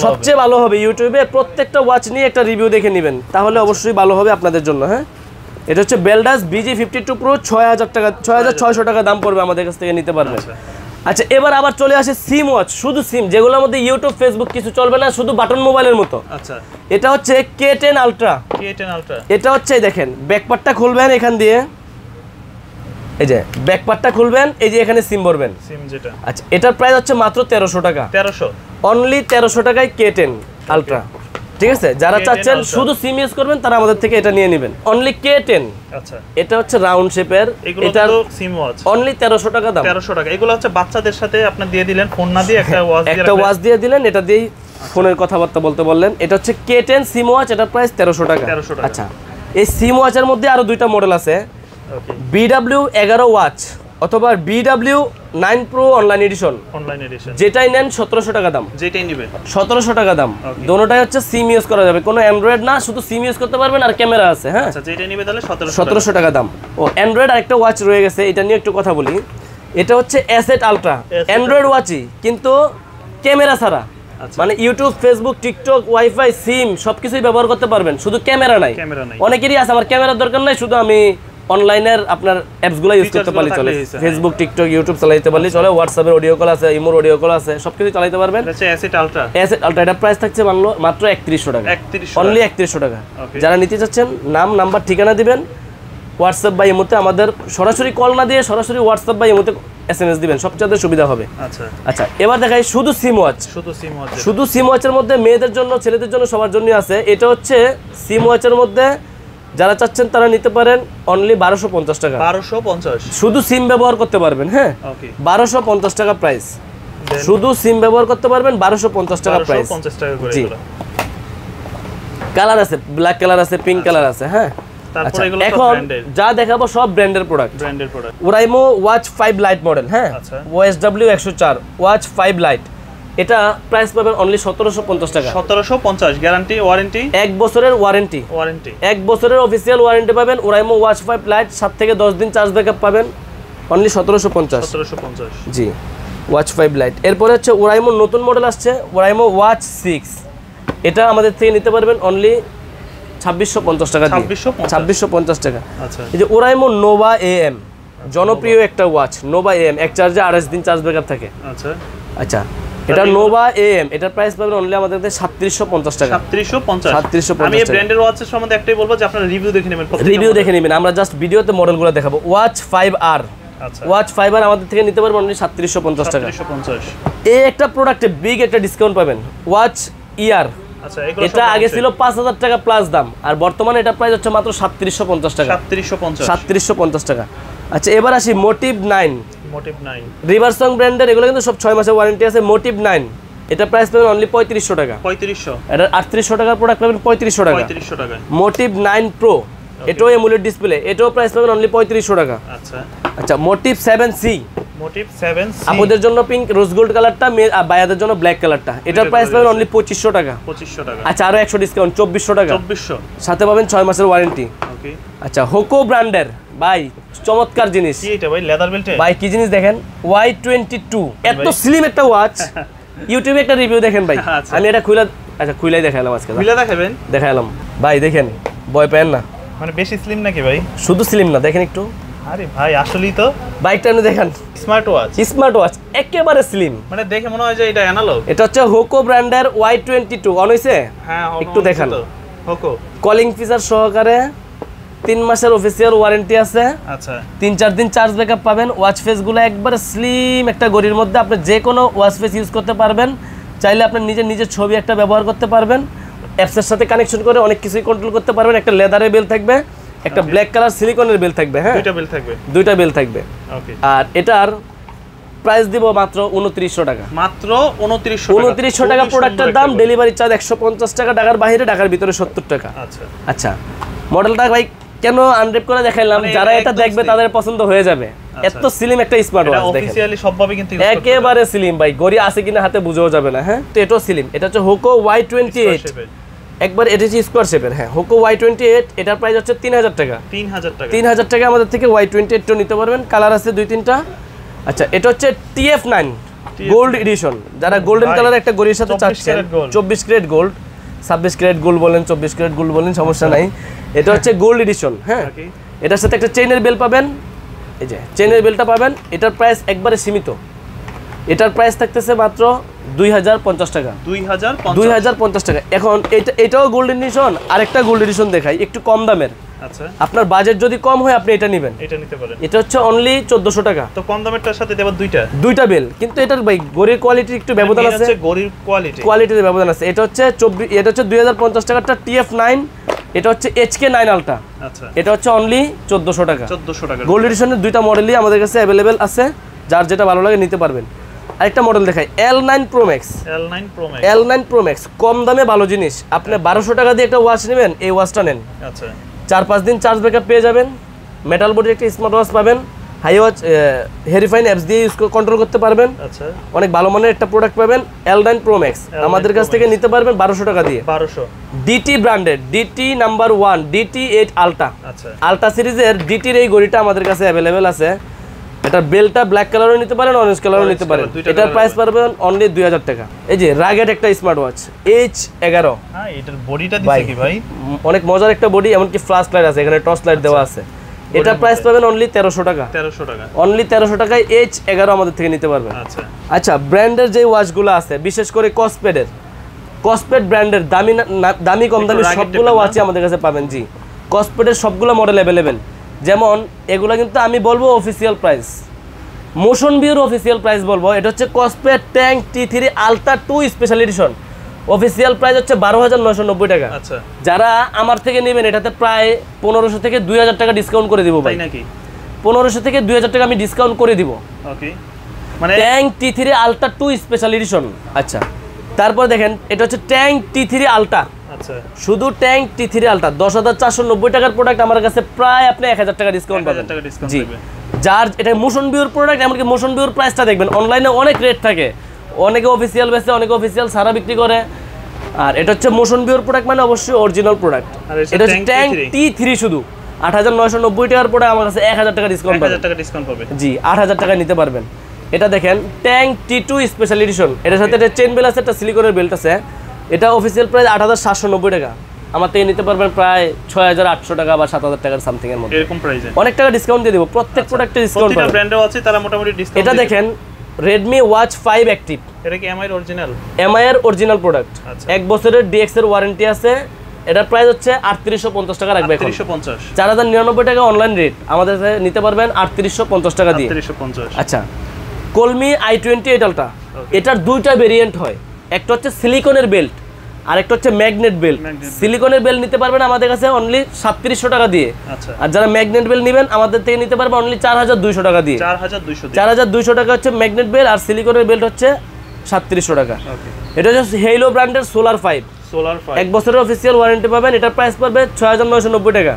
সবচেয়ে ভালো হবে। ইউটিউবে প্রত্যেকটা ওয়াচ নিয়ে একটা রিভিউ দেখে নেবেন, তাহলে অবশ্যই ভালো হবে আপনাদের জন্য। হ্যাঁ এটা হচ্ছে বেলডাস BG52 Pro, 6000 টাকা, 6600 টাকা দাম পড়বে, আমাদের কাছ থেকে নিতে পারবেন। আচ্ছা এবার আবার চলে আসে সিম ওয়াচ, শুধু সিম, যেগুলোর মধ্যে ইউটিউব ফেসবুক কিছু চলবে না, শুধু বাটন মোবাইলের মতো। আচ্ছা এটা হচ্ছে K10 Ultra। এটা হচ্ছে দেখেন ব্যাকপার্টটা খুলবেন এখান দিয়ে, এই যে ব্যাকপার্টটা খুলবেন, এই যে এখানে সিম ভরবেন, সিম যেটা। আচ্ছা এটার প্রাইস হচ্ছে মাত্র 1300 টাকা। 1300 অনলি 1300 টাকায় K10 Ultra, ঠিক আছে। যারা চাচ্ছেন শুধু সিম ইউজ করবেন তারা আমাদের থেকে এটা নিয়ে নেবেন, অনলি K10। আচ্ছা এটা হচ্ছে রাউন্ড শেপের, এটা সিম ওয়াচ অনলি 1300 টাকা দাম। 1300 টাকা। এগুলো হচ্ছে বাচ্চাদের সাথে আপনি দিয়ে দিলেন, ফোন না দিয়ে একটা ওয়াচ দিয়ে দিলেন, এটা দিয়েই ফোনের কথাবার্তা বলতে বললেন। এটা হচ্ছে K10 সিম ওয়াচ, এটার প্রাইস 1300 টাকা। আচ্ছা এই সিম ওয়াচের মধ্যে আরো দুইটা মডেল আছে, BW11 ওয়াচ অথবা BW9 Pro অনলাইন এডিশন, যেটাই নেন 1700 টাকা দাম, যেটাই নেবেন 1700 টাকা দাম। দোনোটাই হচ্ছে সিম ইউজ করা যাবে, কোনো অ্যান্ড্রয়েড না, শুধু সিম ইউজ করতে পারবেন আর ক্যামেরা আছে। হ্যাঁ আচ্ছা যেটাই নেবে তাহলে 1700 টাকা দাম। ও অ্যান্ড্রয়েড আরেকটা ওয়াচ রয়ে গেছে, এটা নিয়ে একটু কথা বলি। এটা হচ্ছে S8 Ultra, অ্যান্ড্রয়েড ওয়াচই কিন্তু ক্যামেরা ছাড়া, মানে ইউটিউব, ফেসবুক, টিকটক, ওয়াইফাই, সিম সবকিছুই ব্যবহার করতে পারবেন, শুধু ক্যামেরা নাই। অনেকেরই আছে আমার ক্যামেরার দরকার নাই, শুধু আমি অনলাইনের আপনার অ্যাপসগুলো ইউজ করতে পারলে চলে, ফেসবুক, টিকটক, ইউটিউব চালাতে পারলে চলে, হোয়াটসঅ্যাপের অডিও কল আছে, ইমোর অডিও কল আছে, সবকিছু চালাতে পারবেন। S8 Ultra এটা প্রাইস থাকছে মাত্র 3100 টাকা, অনলি 3100 টাকা। যারা নিতে চাচ্ছেন নাম, নাম্বার, ঠিকানা দিবেন, হোয়াটসঅ্যাপ বা ইমোতে আমাদের সরাসরি কল না দিয়ে সরাসরি হোয়াটসঅ্যাপ বা ইমোতে SMS দিবেন, সবচেয়ে সুবিধা হবে। আচ্ছা আচ্ছা এবার দেখাই শুধু সিম ওয়াচ। শুধু সিম ওয়াচের মধ্যে মেয়েদের জন্য, ছেলেদের জন্য, সবার জন্য আছে। এটা হচ্ছে সিম ওয়াচের মধ্যে যারা চাচ্ছেন তারা নিতে পারেন অনলি 1250 টাকা। 1250 শুধু সিম ব্যবহার করতে পারবেন। হ্যাঁ 1250 টাকা প্রাইস, শুধু সিম ব্যবহার করতে পারবেন, 1250 টাকা প্রাইস। জি কালার আছে, ব্ল্যাক কালার আছে, পিঙ্ক কালার আছে। হ্যাঁ তারপর এগুলো সব ব্র্যান্ডের, যা দেখাবো সব ব্র্যান্ডের product. Oraimo watch 5 light model. হ্যাঁ OSW 104 ওয়াচ 5 লাইট, এটা প্রাইস পাবেন অনলি 1750 টাকা। 1750 গ্যারান্টি, ওয়ারেন্টি 1 বছরের ওয়ারেন্টি, 1 বছরের অফিসিয়াল ওয়ারেন্টি পাবেন। ওরাইমো ওয়াচ 5 লাইট 7 থেকে 10 দিন চার্জ ব্যাকআপ পাবেন, অনলি 1750। জি ওয়াচ 5 লাইট। এরপরে হচ্ছে ওরাইমো নতুন মডেল আসছে, ওরাইমো ওয়াচ 6, এটা আমাদের থেকে নিতে পারবেন অনলি 2650 টাকা দিয়ে। 2650 টাকা। আচ্ছা এই যে ওরাইমো নোভা AM, জনপ্রিয় একটা ওয়াচ, নোভা AM, এক চার্জে 28 দিন চার্জ ব্যাকআপ থাকে। আচ্ছা আচ্ছা এটা নোভা AM, এটার প্রাইস পাবেন অনলি আমাদের কাছে 3750 টাকা। 3750। আমি এই ব্র্যান্ডের ওয়াচের সম্বন্ধে একটাই বলবো যে আপনারা রিভিউ দেখে নেবেন, আমরা জাস্ট ভিডিওতে মডেলগুলো দেখাবো। ওয়াচ 5R আচ্ছা ওয়াচ ফাইবার আমাদের থেকে নিতে পারবেন অনলি 3750 টাকা। 3750 এই একটা প্রোডাক্টে বিগ একটা ডিসকাউন্ট পাবেন, ওয়াচ ইয়ার। আচ্ছা এগুলো এটা আগে ছিল 5000 টাকা প্লাস দাম, আর বর্তমানে এটা প্রাইস হচ্ছে মাত্র 3750 টাকা। 3750 টাকা। আচ্ছা এবার আসি মোটিভ 9। মোটিভ 9 রিভারসং ব্র্যান্ডের, এগুলো কিন্তু সব 6 মাসের ওয়ারেন্টি আছে। মোটিভ 9 এটা প্রাইস পাবেন অনলি 3500 টাকা। 3500 এটা 3800 টাকার প্রোডাক্ট পাবেন 3500 টাকা। 3500 টাকা। মোটিভ 9 প্রো, এটাও এমোলেড ডিসপ্লে, এটাও প্রাইস পাবেন অনলি 3500 টাকা। আচ্ছা আচ্ছা মোটিভ 7C, মোটিভ 7C আপনাদের জন্য পিঙ্ক রোজ গোল্ড কালারটা, বায়াদের জন্য ব্ল্যাক কালারটা, এটার প্রাইস পাবেন অনলি 2500 টাকা। 2500 টাকা। আচ্ছা আরো 100 ডিসকাউন্ট 2400 টাকা। 2400 সাথে পাবেন 6 মাসের ওয়ারেন্টি। ওকে আচ্ছা হোকো ব্র্যান্ডের ভাই চমৎকার জিনিস। কি এটা ভাই, লেদার বেল্টে? ভাই কি জিনিস দেখেন, Y22 এত স্লিম একটা ওয়াচ। ইউটিউবে একটা রিভিউ দেখেন ভাই, আমি এটা খুইলাই দেখালাম আজকে। খুলে দেখাবেন? দেখালাম ভাই, দেখেন ভয় পেন না, মানে বেশি স্লিম নাকি ভাই? শুধু স্লিম না, দেখেন একটু। আরে ভাই আসলেই তো বাইকটা আপনি দেখেন, স্মার্ট ওয়াচ। স্মার্ট ওয়াচ একেবারে স্লিম, মানে দেখে মনে হয় যে এটা অ্যানালগ। এটা হচ্ছে হোকো ব্র্যান্ডের Y22 অন হইছে। হ্যাঁ একটু দেখান। হোকো কলিং ফিচার সহকারে 3 মাসের অফিসিয়াল ওয়ারেন্টি আছে। আচ্ছা 3-4 দিন চার্জ ব্যাকআপ পাবেন। ওয়াচ ফেসগুলো একবারে স্লিম একটা ঘড়ির মধ্যে, আপনি যে কোনো ওয়াচ ফেস ইউজ করতে পারবেন। চাইলে আপনি নিজের ছবি একটা ব্যবহার করতে পারবেন, অ্যাপসের সাথে কানেকশন করে অনেক কিছুই কন্ট্রোল করতে পারবেন। একটা লেদারের বেল থাকবে, একটা ব্ল্যাক কালার সিলিকনের বেল থাকবে। হ্যাঁ দুইটা বেল থাকবে। দুইটা বেল থাকবে। ওকে আর এটার প্রাইস দিব মাত্র 2900 টাকা। মাত্র 2900 টাকা প্রোডাক্টের দাম। ডেলিভারি চার্জ 150 টাকা, ঢাকার বাইরে, ঢাকার ভিতরে 70 টাকা। আচ্ছা আচ্ছা মডেলটা ভাই কেন আনরেপ করে দেখাইলাম, যারা এটা দেখবে তাদের পছন্দ হয়ে যাবে। এত স্লিম একটা স্মার্ট ওয়াচ দেখেন, অফিশিয়ালি সবভাবে কিন্তু একেবারে স্লিম ভাই, ঘড়ি আছে কিনা হাতে বুঝেও যাবে না। হ্যাঁ তো এটাও স্লিম, এটা হচ্ছে হোকো Y28 একবার, এটা হচ্ছে স্কোয়ার শেপের। হ্যাঁ হোকো Y28, এটার প্রাইস হচ্ছে 3000 টাকা। 3000 টাকা আমাদের থেকে Y28 নিতে পারবেন। কালার আছে 2-3টা। আচ্ছা এটা হচ্ছে TF9 গোল্ড এডিশন, যারা গোল্ডেন কালার একটা ঘড়ির সাথে চাচ্ছেন, 24 ক্যারেট গোল্ড, 26 ক্যারেট গোল্ড বলেন, 24 ক্যারেট গোল্ড বলেন, সমস্যা নাই। এটা হচ্ছে গোল্ড এডিশন। হ্যাঁ এটার সাথে একটা চেইনের বেল পাবেন, এই যে চেইনের বেলটা পাবেন। এটার প্রাইস একবারে সীমিত, এটার প্রাইস থাকতেছে মাত্র 2050 টাকা। 2050 টাকা। এখন এটাও গোল্ড এডিশন, আরেকটা গোল্ড এডিশন দেখাই একটু কম দামের। আচ্ছা আপনার বাজেট যদি কম হয় আপনি এটা নেবেন, এটা নিতে পারেন। এটা হচ্ছে অনলি 1400 টাকা। তো কম দামেরটার সাথে দেব দুইটা বেল, কিন্তু এটার ভাই ঘড়ির কোয়ালিটি একটু ব্যবধান আছে। ঘড়ির কোয়ালিটির ব্যবধান আছে। এটা হচ্ছে 2050 টাকাটা TF9, এটা হচ্ছে HK9 আলট্রা। আচ্ছা এটা হচ্ছে অনলি 1400 টাকা। 1400 টাকা। গোল্ড এডিশনের দুইটা মডেলই আমাদের কাছে অ্যাভেলেবেল আছে, যার যেটা ভালো লাগে নিতে পারবেন। আরেকটা মডেল দেখাই, L9 Pro Max। L9 Pro Max কম দামে ভালো জিনিস। আপনি 1200 টাকা দিয়ে একটা ওয়াচ নেবেন, এই ওয়াচটা নেন। আচ্ছা 4-5 দিন চার্জ ব্যাকআপ পেয়ে যাবেন। মেটাল বডির একটা স্মার্ট ওয়াচ পাবেন, হাই ওয়াচ হেরিফাইন অ্যাপস দিয়ে ইউজ কন্ট্রোল করতে পারবেন। আচ্ছা অনেক ভালো মানের একটা প্রোডাক্ট পাবেন L9 Pro Max আমাদের কাছ থেকে নিতে পারবেন 1200 টাকা দিয়ে। 1200 DT branded, DT number 1 DT8 ultra. আচ্ছা আলট্রা সিরিজের DTর এই ঘড়িটা আমাদের কাছে অ্যাভেলেবেল আছে। এটা বেলটা ব্ল্যাক কালারও নিতে পারেন, অরেঞ্জ কালারও নিতে পারেন। এটার প্রাইস পাবেন অনলি 2000 টাকা। এই যে রাগেট একটা স্মার্ট ওয়াচ H11। হ্যাঁ এটার বডিটা দিছে কি ভাই, অনেক মজার একটা বডি, এমনকি ফ্ল্যাশ লাইট আছে, এখানে টর্চ লাইট দেওয়া আছে। এটার প্রাইস পাবেন অনলি 1300 টাকা। 1300 টাকা। অনলি 1300 টাকায় H11 আমাদের থেকে নিতে পারবেন। আচ্ছা আচ্ছা ব্র্যান্ডের যে ওয়াচগুলো আছে, বিশেষ করে কসপেড ব্র্যান্ডের দামি কম দামি সবগুলো ওয়াচই আমাদের কাছে পাবেন। জি কসপেডের সবগুলো মডেল অ্যাভেলেবেল। যেমন এগুলো কিন্তু আমি বলবো অফিসিয়াল প্রাইস, মোশন ভিউর অফিসিয়াল প্রাইস বলবো। এটা হচ্ছে Kospet tank T3 ultra 2 special edition, official price হচ্ছে 12990 টাকা। আচ্ছা যারা আমার থেকে নেবেন এটাতে প্রায় 1500 থেকে 2000 টাকা ডিসকাউন্ট করে দিব ভাই। তাই নাকি? 1500 থেকে 2000 টাকা আমি ডিসকাউন্ট করে দিব। ওকে মানে tank T3 ultra 2 special addition. আচ্ছা তারপর দেখেন এটা হচ্ছে ট্যাঙ্ক T3 আলট্রা। আচ্ছা শুধু ট্যাঙ্ক T3 আলট্রা 10490 টাকার প্রোডাক্ট, আমার কাছে প্রায় আপনি 1000 টাকা ডিসকাউন্ট পাবেন। জি যার এটা মোশন ভিউর প্রোডাক্ট, এমনকি মোশন ভিউর প্রাইসটা দেখবেন, অনলাইনে অনেক রেট থাকে, অনেকে অফিসিয়াল বেচে, অনেকে অফিসিয়াল সারা বিক্রি করে। আর এটা হচ্ছে মোশন ভিউর প্রোডাক্ট, মানে অবশ্যই অরিজিনাল প্রোডাক্ট। এটা হচ্ছে ট্যাঙ্ক T3 শুধু 8990 টাকার প্রোডাক্ট, আমার কাছে 1000 টাকা ডিসকাউন্ট পাবেন। 1000 টাকা ডিসকাউন্ট পাবে। জি 8000 টাকা নিতে পারবেন। এটা দেখেন ট্যাঙ্ক T2 স্পেশাল এডিশন, এটার সাথে একটা চেইন বেল আছে, একটা সিলিকনের বেল্ট আছে। এটা অফিসিয়াল প্রাইস 8790 টাকা, আমার থেকে নিতে পারবেন প্রায় 6800 টাকা বা 7000 টাকার সামথিং এর মধ্যে, এরকম প্রাইসে অনেক টাকা ডিসকাউন্ট দিয়ে দেব। প্রত্যেক প্রোডাক্টে ডিসকাউন্ট পাবেন, প্রত্যেকটা ব্র্যান্ডেও আছে, তারা মোটামুটি ডিসকাউন্ট। এটা দেখেন Redmi Watch 5 Active, এটা কি MI এর অরিজিনাল? MI এর অরিজিনাল প্রোডাক্ট। 1 বছরের DX এর ওয়ারেন্টি আছে, এটার প্রাইস হচ্ছে 3850 টাকা রাখবে এখন। 3850, 4099 টাকা অনলাইন রেট, আমাদের কাছে নিতে পারবেন 3850 টাকা দিয়ে। 3850। আচ্ছা, কলমি i28 আলট্রা, এটার দুইটা ভেরিয়েন্ট হয়, একটা হচ্ছে সিলিকনের বেল্ট আর একটা হচ্ছে ম্যাগনেট বেল্ট। সিলিকনের বেল্ট নিতে পারবেন আমাদের কাছে অনলি 3700 টাকা দিয়ে। আচ্ছা, আর যারা ম্যাগনেট বেল্ট নেবেন আমাদের থেকে নিতে পারবেন অনলি 4200 টাকা দিয়ে। 4200 টাকা হচ্ছে ম্যাগনেট বেল্ট, আর সিলিকনের বেল্ট হচ্ছে 3700 টাকা। এটা হচ্ছে হেইলো ব্র্যান্ডের সোলার 5, এক বছরের অফিসিয়াল ওয়ারেন্টি পাবেন। এটার প্রাইস পড়বে 6990 টাকা।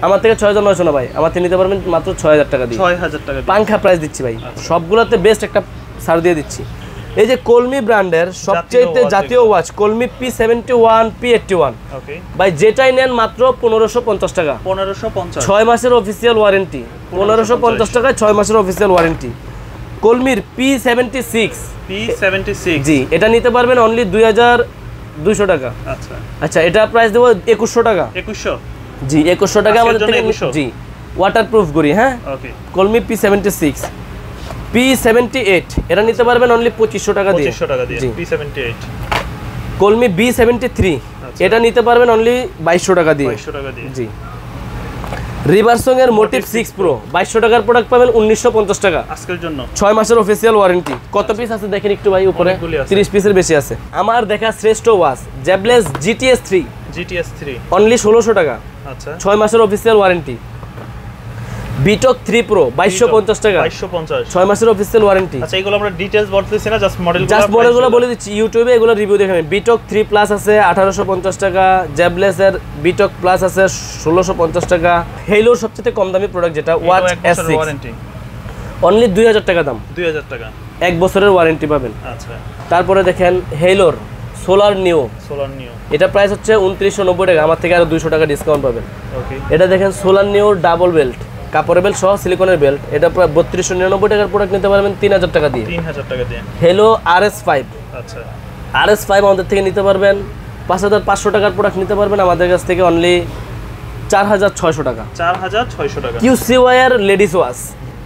আমার থেকে 6900 না ভাই, আমার থেকে নিতে পারবেন মাত্র 6000 টাকা দিয়ে। 6000 টাকা পাংখা প্রাইস দিচ্ছি ভাই, সবগুলোতে বেস্ট একটা ছাড় দিয়ে দিচ্ছি। এই যে কলমি ব্র্যান্ডের সবচেয়ে জাতীয় ওয়াচ কলমি P71 P81, ভাই যেটাই নেন মাত্র 1550 টাকা। 1550, 6 মাসের অফিসিয়াল ওয়ারেন্টি। 1550 টাকায় 6 মাসের অফিসিয়াল ওয়ারেন্টি। কলমির P76, জি, এটা নিতে পারবেন অনলি 2200 টাকা। আচ্ছা আচ্ছা, এটা প্রাইস দেবো 2100 টাকা। 2100, জি 2100 টাকা আমাদের থেকে। জি, ওয়াটারপ্রুফ করি। হ্যাঁ, কলমি P76, P78 এটা নিতে পারবেন অনলি 2500 টাকা দিয়ে। 2500 টাকা দিয়ে P78। কলমি B73, এটা নিতে পারবেন অনলি 2200 টাকা দিয়ে। 2200 টাকা দিয়ে। জি, রিভারসং এর মোটিভ 6 প্রো 2200 টাকার প্রোডাক্ট পাবেন 1950 টাকা আজকের জন্য। 6 মাসের অফিসিয়াল ওয়ারেন্টি। কত পিস আছে দেখেন একটু ভাই, উপরে 30 পিসের বেশি আছে। আমার দেখা শ্রেষ্ঠ ওয়াচ জ্যাবলেস GTS 3, অনলি 1600 টাকা। আচ্ছা, 6 মাসের অফিসিয়াল ওয়ারেন্টি। বিটক 3 প্রো 2250 টাকা, 2250, 6 মাসের অফিসিয়াল ওয়ারেন্টি। আচ্ছা, এগুলো আমরা ডিটেইলস বলতেছি না, জাস্ট মডেলগুলো বলে দিচ্ছি। ইউটিউবে এগুলো রিভিউ দেখাবেন। বিটক 3 প্লাস আছে 1850 টাকা, জ্যাবলেসের বিটক প্লাস আছে 1650 টাকা। হেইলোর সবচেয়ে কম দামি প্রোডাক্ট যেটা ওয়াচ S6, অনলি 2000 টাকা দাম। 2000 টাকা, এক বছরের ওয়ারেন্টি পাবেন। আচ্ছা, তারপরে দেখেন হেইলোর সোলার নিও, এটা প্রাইস হচ্ছে 2990 টাকা, আমার থেকে আরো 200 টাকা ডিসকাউন্ট পাবেন। ওকে, এটা দেখেন সোলার নিও ডাবল বেল্ট, কাপড়ের বেল্ট সহ সিলিকনের বেল্ট, এটা প্রায় 3299 টাকার প্রোডাক্ট নিতে পারবেন 3000 টাকা দিয়ে। 3000 টাকা দিয়ে। হেলো RS5, আচ্ছা, RS5 আমাদের থেকে নিতে পারবেন 5500 টাকার প্রোডাক্ট নিতে পারবেন আমাদের কাছ থেকে অনলি 4600 টাকা। 4600 টাকা। QCY এর লেডিস ওয়াচ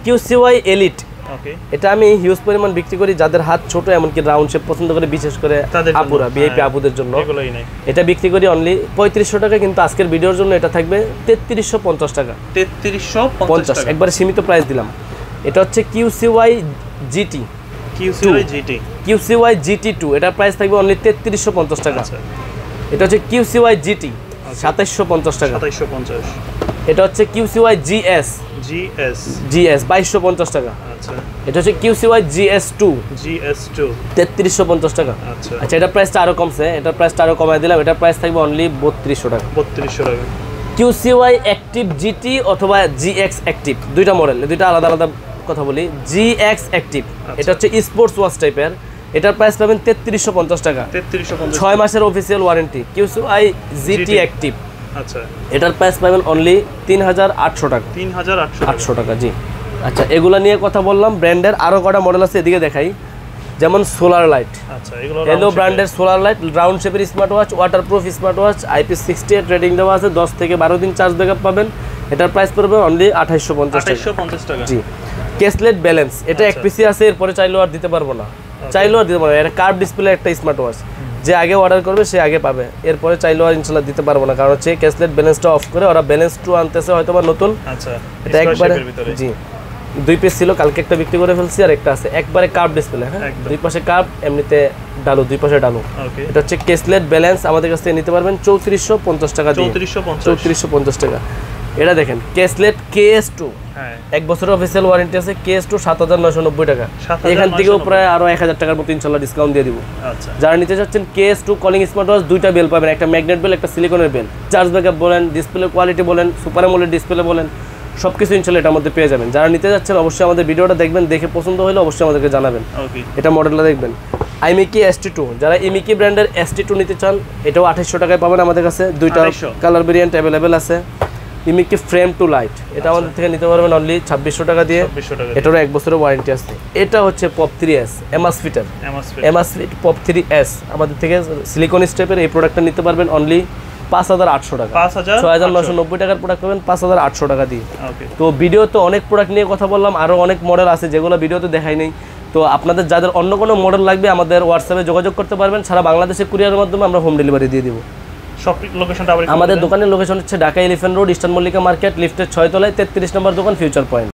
QCY এলিট, ওকে, এটা আমি হিউজ পরিমাণ বিক্রি করি যাদের হাত ছোট এমনকি রাউন্ড শেপ পছন্দ করে, বিশেষ করে আপুরা ভিআইপি আপুদের জন্য এটা বিক্রি করি অনলি 3500 টাকা। কিন্তু আজকের ভিডিওর জন্য এটা থাকবে 3350 টাকা। 3350 টাকা, একবারে সীমিত প্রাইস দিলাম। এটা হচ্ছে QCY GT, QCY GT2, এটার প্রাইস থাকবে অনলি 3350 টাকা। এটা হচ্ছে QCY GT 2750 টাকা। 2750। এটা হচ্ছে QCY GS 2250 টাকা। আচ্ছা, এটা হচ্ছে QCY GS2 3350 টাকা। আচ্ছা, এটা প্রাইসটা আরো কমছে, এটা প্রাইসটা আরো কমায় দিলাম, এটা প্রাইস থাকবে অনলি 3200 টাকা। 3200 টাকা। QCY অ্যাক্টিভ GT অথবা GX অ্যাক্টিভ, দুইটা মডেল, দুইটা আলাদা আলাদা কথা বলি। GX অ্যাক্টিভ এটা হচ্ছে স্পোর্টস ওয়াচ টাইপের, এটার প্রাইস পাবেন 3350 টাকা। 3350, 6 মাসের official warranty. QCY GT active, আচ্ছা, এটার প্রাইস পাবেন অনলি 3800 টাকা। 3800 টাকা। জি, আচ্ছা, এগুলা নিয়ে কথা বললাম। ব্র্যান্ডের আরো কটা মডেল আছে, এদিকে দেখাই। যেমন সোলার লাইট, আচ্ছা, এগুলো হেলো ব্র্যান্ডের সোলার লাইট, রাউন্ড শেপের smart watch, waterproof smart watch, IP68 rating দেওয়া আছে, 10 থেকে 12 দিন চার্জ ব্যাকআপ পাবেন। এটার প্রাইস পড়বে অনলি 2850 টাকা। জি, কেসলেট ব্যালেন্স, এটা এক পিসি আছে, এরপরে চাইলেও আর দিতে পারবো না, চাইলেও আর দিতে পারবো না। এটা কার্ভ ডিসপ্লে একটা স্মার্ট ওয়াচ, যে আগে অর্ডার করবে সে আগে পাবে, এরপরে চাইলেও আর ইনশাল্লাহ দিতে পারবো না, কারণ হচ্ছে কেসলেট ব্যালেন্সটা অফ করে ওরা ব্যালেন্স 2 আনতেছে হয়তো বা নতুন। আচ্ছা, এটা একবারে, জি, 2 পিস ছিল, কালকে একটা বিক্রি করে ফেলছি, আর একটা আছে একবারে কার্ভ ডিসপ্লে। হ্যাঁ, দুই পাশে কার্ভ, এমনিতে ডালু, দুই পাশে ডালু। এটা হচ্ছে কেসলেট ব্যালেন্স, আমাদের কাছ থেকে নিতে পারবেন 3450 টাকা দিয়ে। 3450 টাকা। এটা দেখেন কেসলেট KS2, এক বছরের অফিসিয়াল ওয়ারেন্টি আছে। KS2 7990 টাকা। এখান থেকেও প্রায় আরো 1000 টাকার মতো ইনশাল্লাহ ডিসকাউন্ট দিয়ে দিব। আচ্ছা, যারা নিতে চাচ্ছেন KS2 কলিং স্মার্ট ওয়াচ, দুইটা বেল পাবেন, একটা ম্যাগনেট বেল, একটা সিলিকনের বেল। চার্জ ব্যাকআপ বলেন, ডিসপ্লে কোয়ালিটি বলেন, সুপার অ্যামোলেড ডিসপ্লে বলেন, সবকিছু ইনশাল্লাহ এটার মধ্যে পেয়ে যাবেন। যারা নিতে যাচ্ছেন অবশ্যই আমাদের ভিডিওটা দেখবেন, দেখে পছন্দ হলে অবশ্যই আমাদেরকে জানাবেন। এটা মডেলটা দেখবেন। ইমিকি ST2, যারা ইমিকি ব্র্যান্ডের ST2 নিতে চান, এটাও 2800 টাকায় পাবেন আমাদের কাছে। দুইটা কালার ভেরিয়েন্ট অ্যাভেলেবেল আছে। ইমিকি ফ্রেম টু লাইট, এটা আমাদের থেকে নিতে পারবেন অনলি 2600 টাকা দিয়ে। এটারও 1 বছরের ওয়ারেন্টি আছে। এটা হচ্ছে পপ 3S এমাসফিটার, এমাসফিট পপ 3S, আমাদের থেকে সিলিকন স্টেপের এই প্রোডাক্টটা নিতে পারবেন অনলি 5800 টাকা। 6990 টাকার প্রোডাক্ট পাবেন 5800 টাকা দিয়ে। তো ভিডিওতে অনেক প্রোডাক্ট নিয়ে কথা বললাম, আরও অনেক মডেল আছে যেগুলো ভিডিওতে দেখাই নেই। তো আপনাদের যাদের অন্য কোনো মডেল লাগবে আমাদের হোয়াটসঅ্যাপে যোগাযোগ করতে পারবেন, সারা বাংলাদেশে কুরিয়ারের মাধ্যমে আমরা হোম ডেলিভারি দিয়ে দিব। সব লোকেশনটা আবার আমাদের দোকানের লোকেশন হচ্ছে Dhaka elephant road, eastern Mallika market, লিফটের 6 তলায় 33 নম্বর দোকান, ফিউচার পয়েন্ট।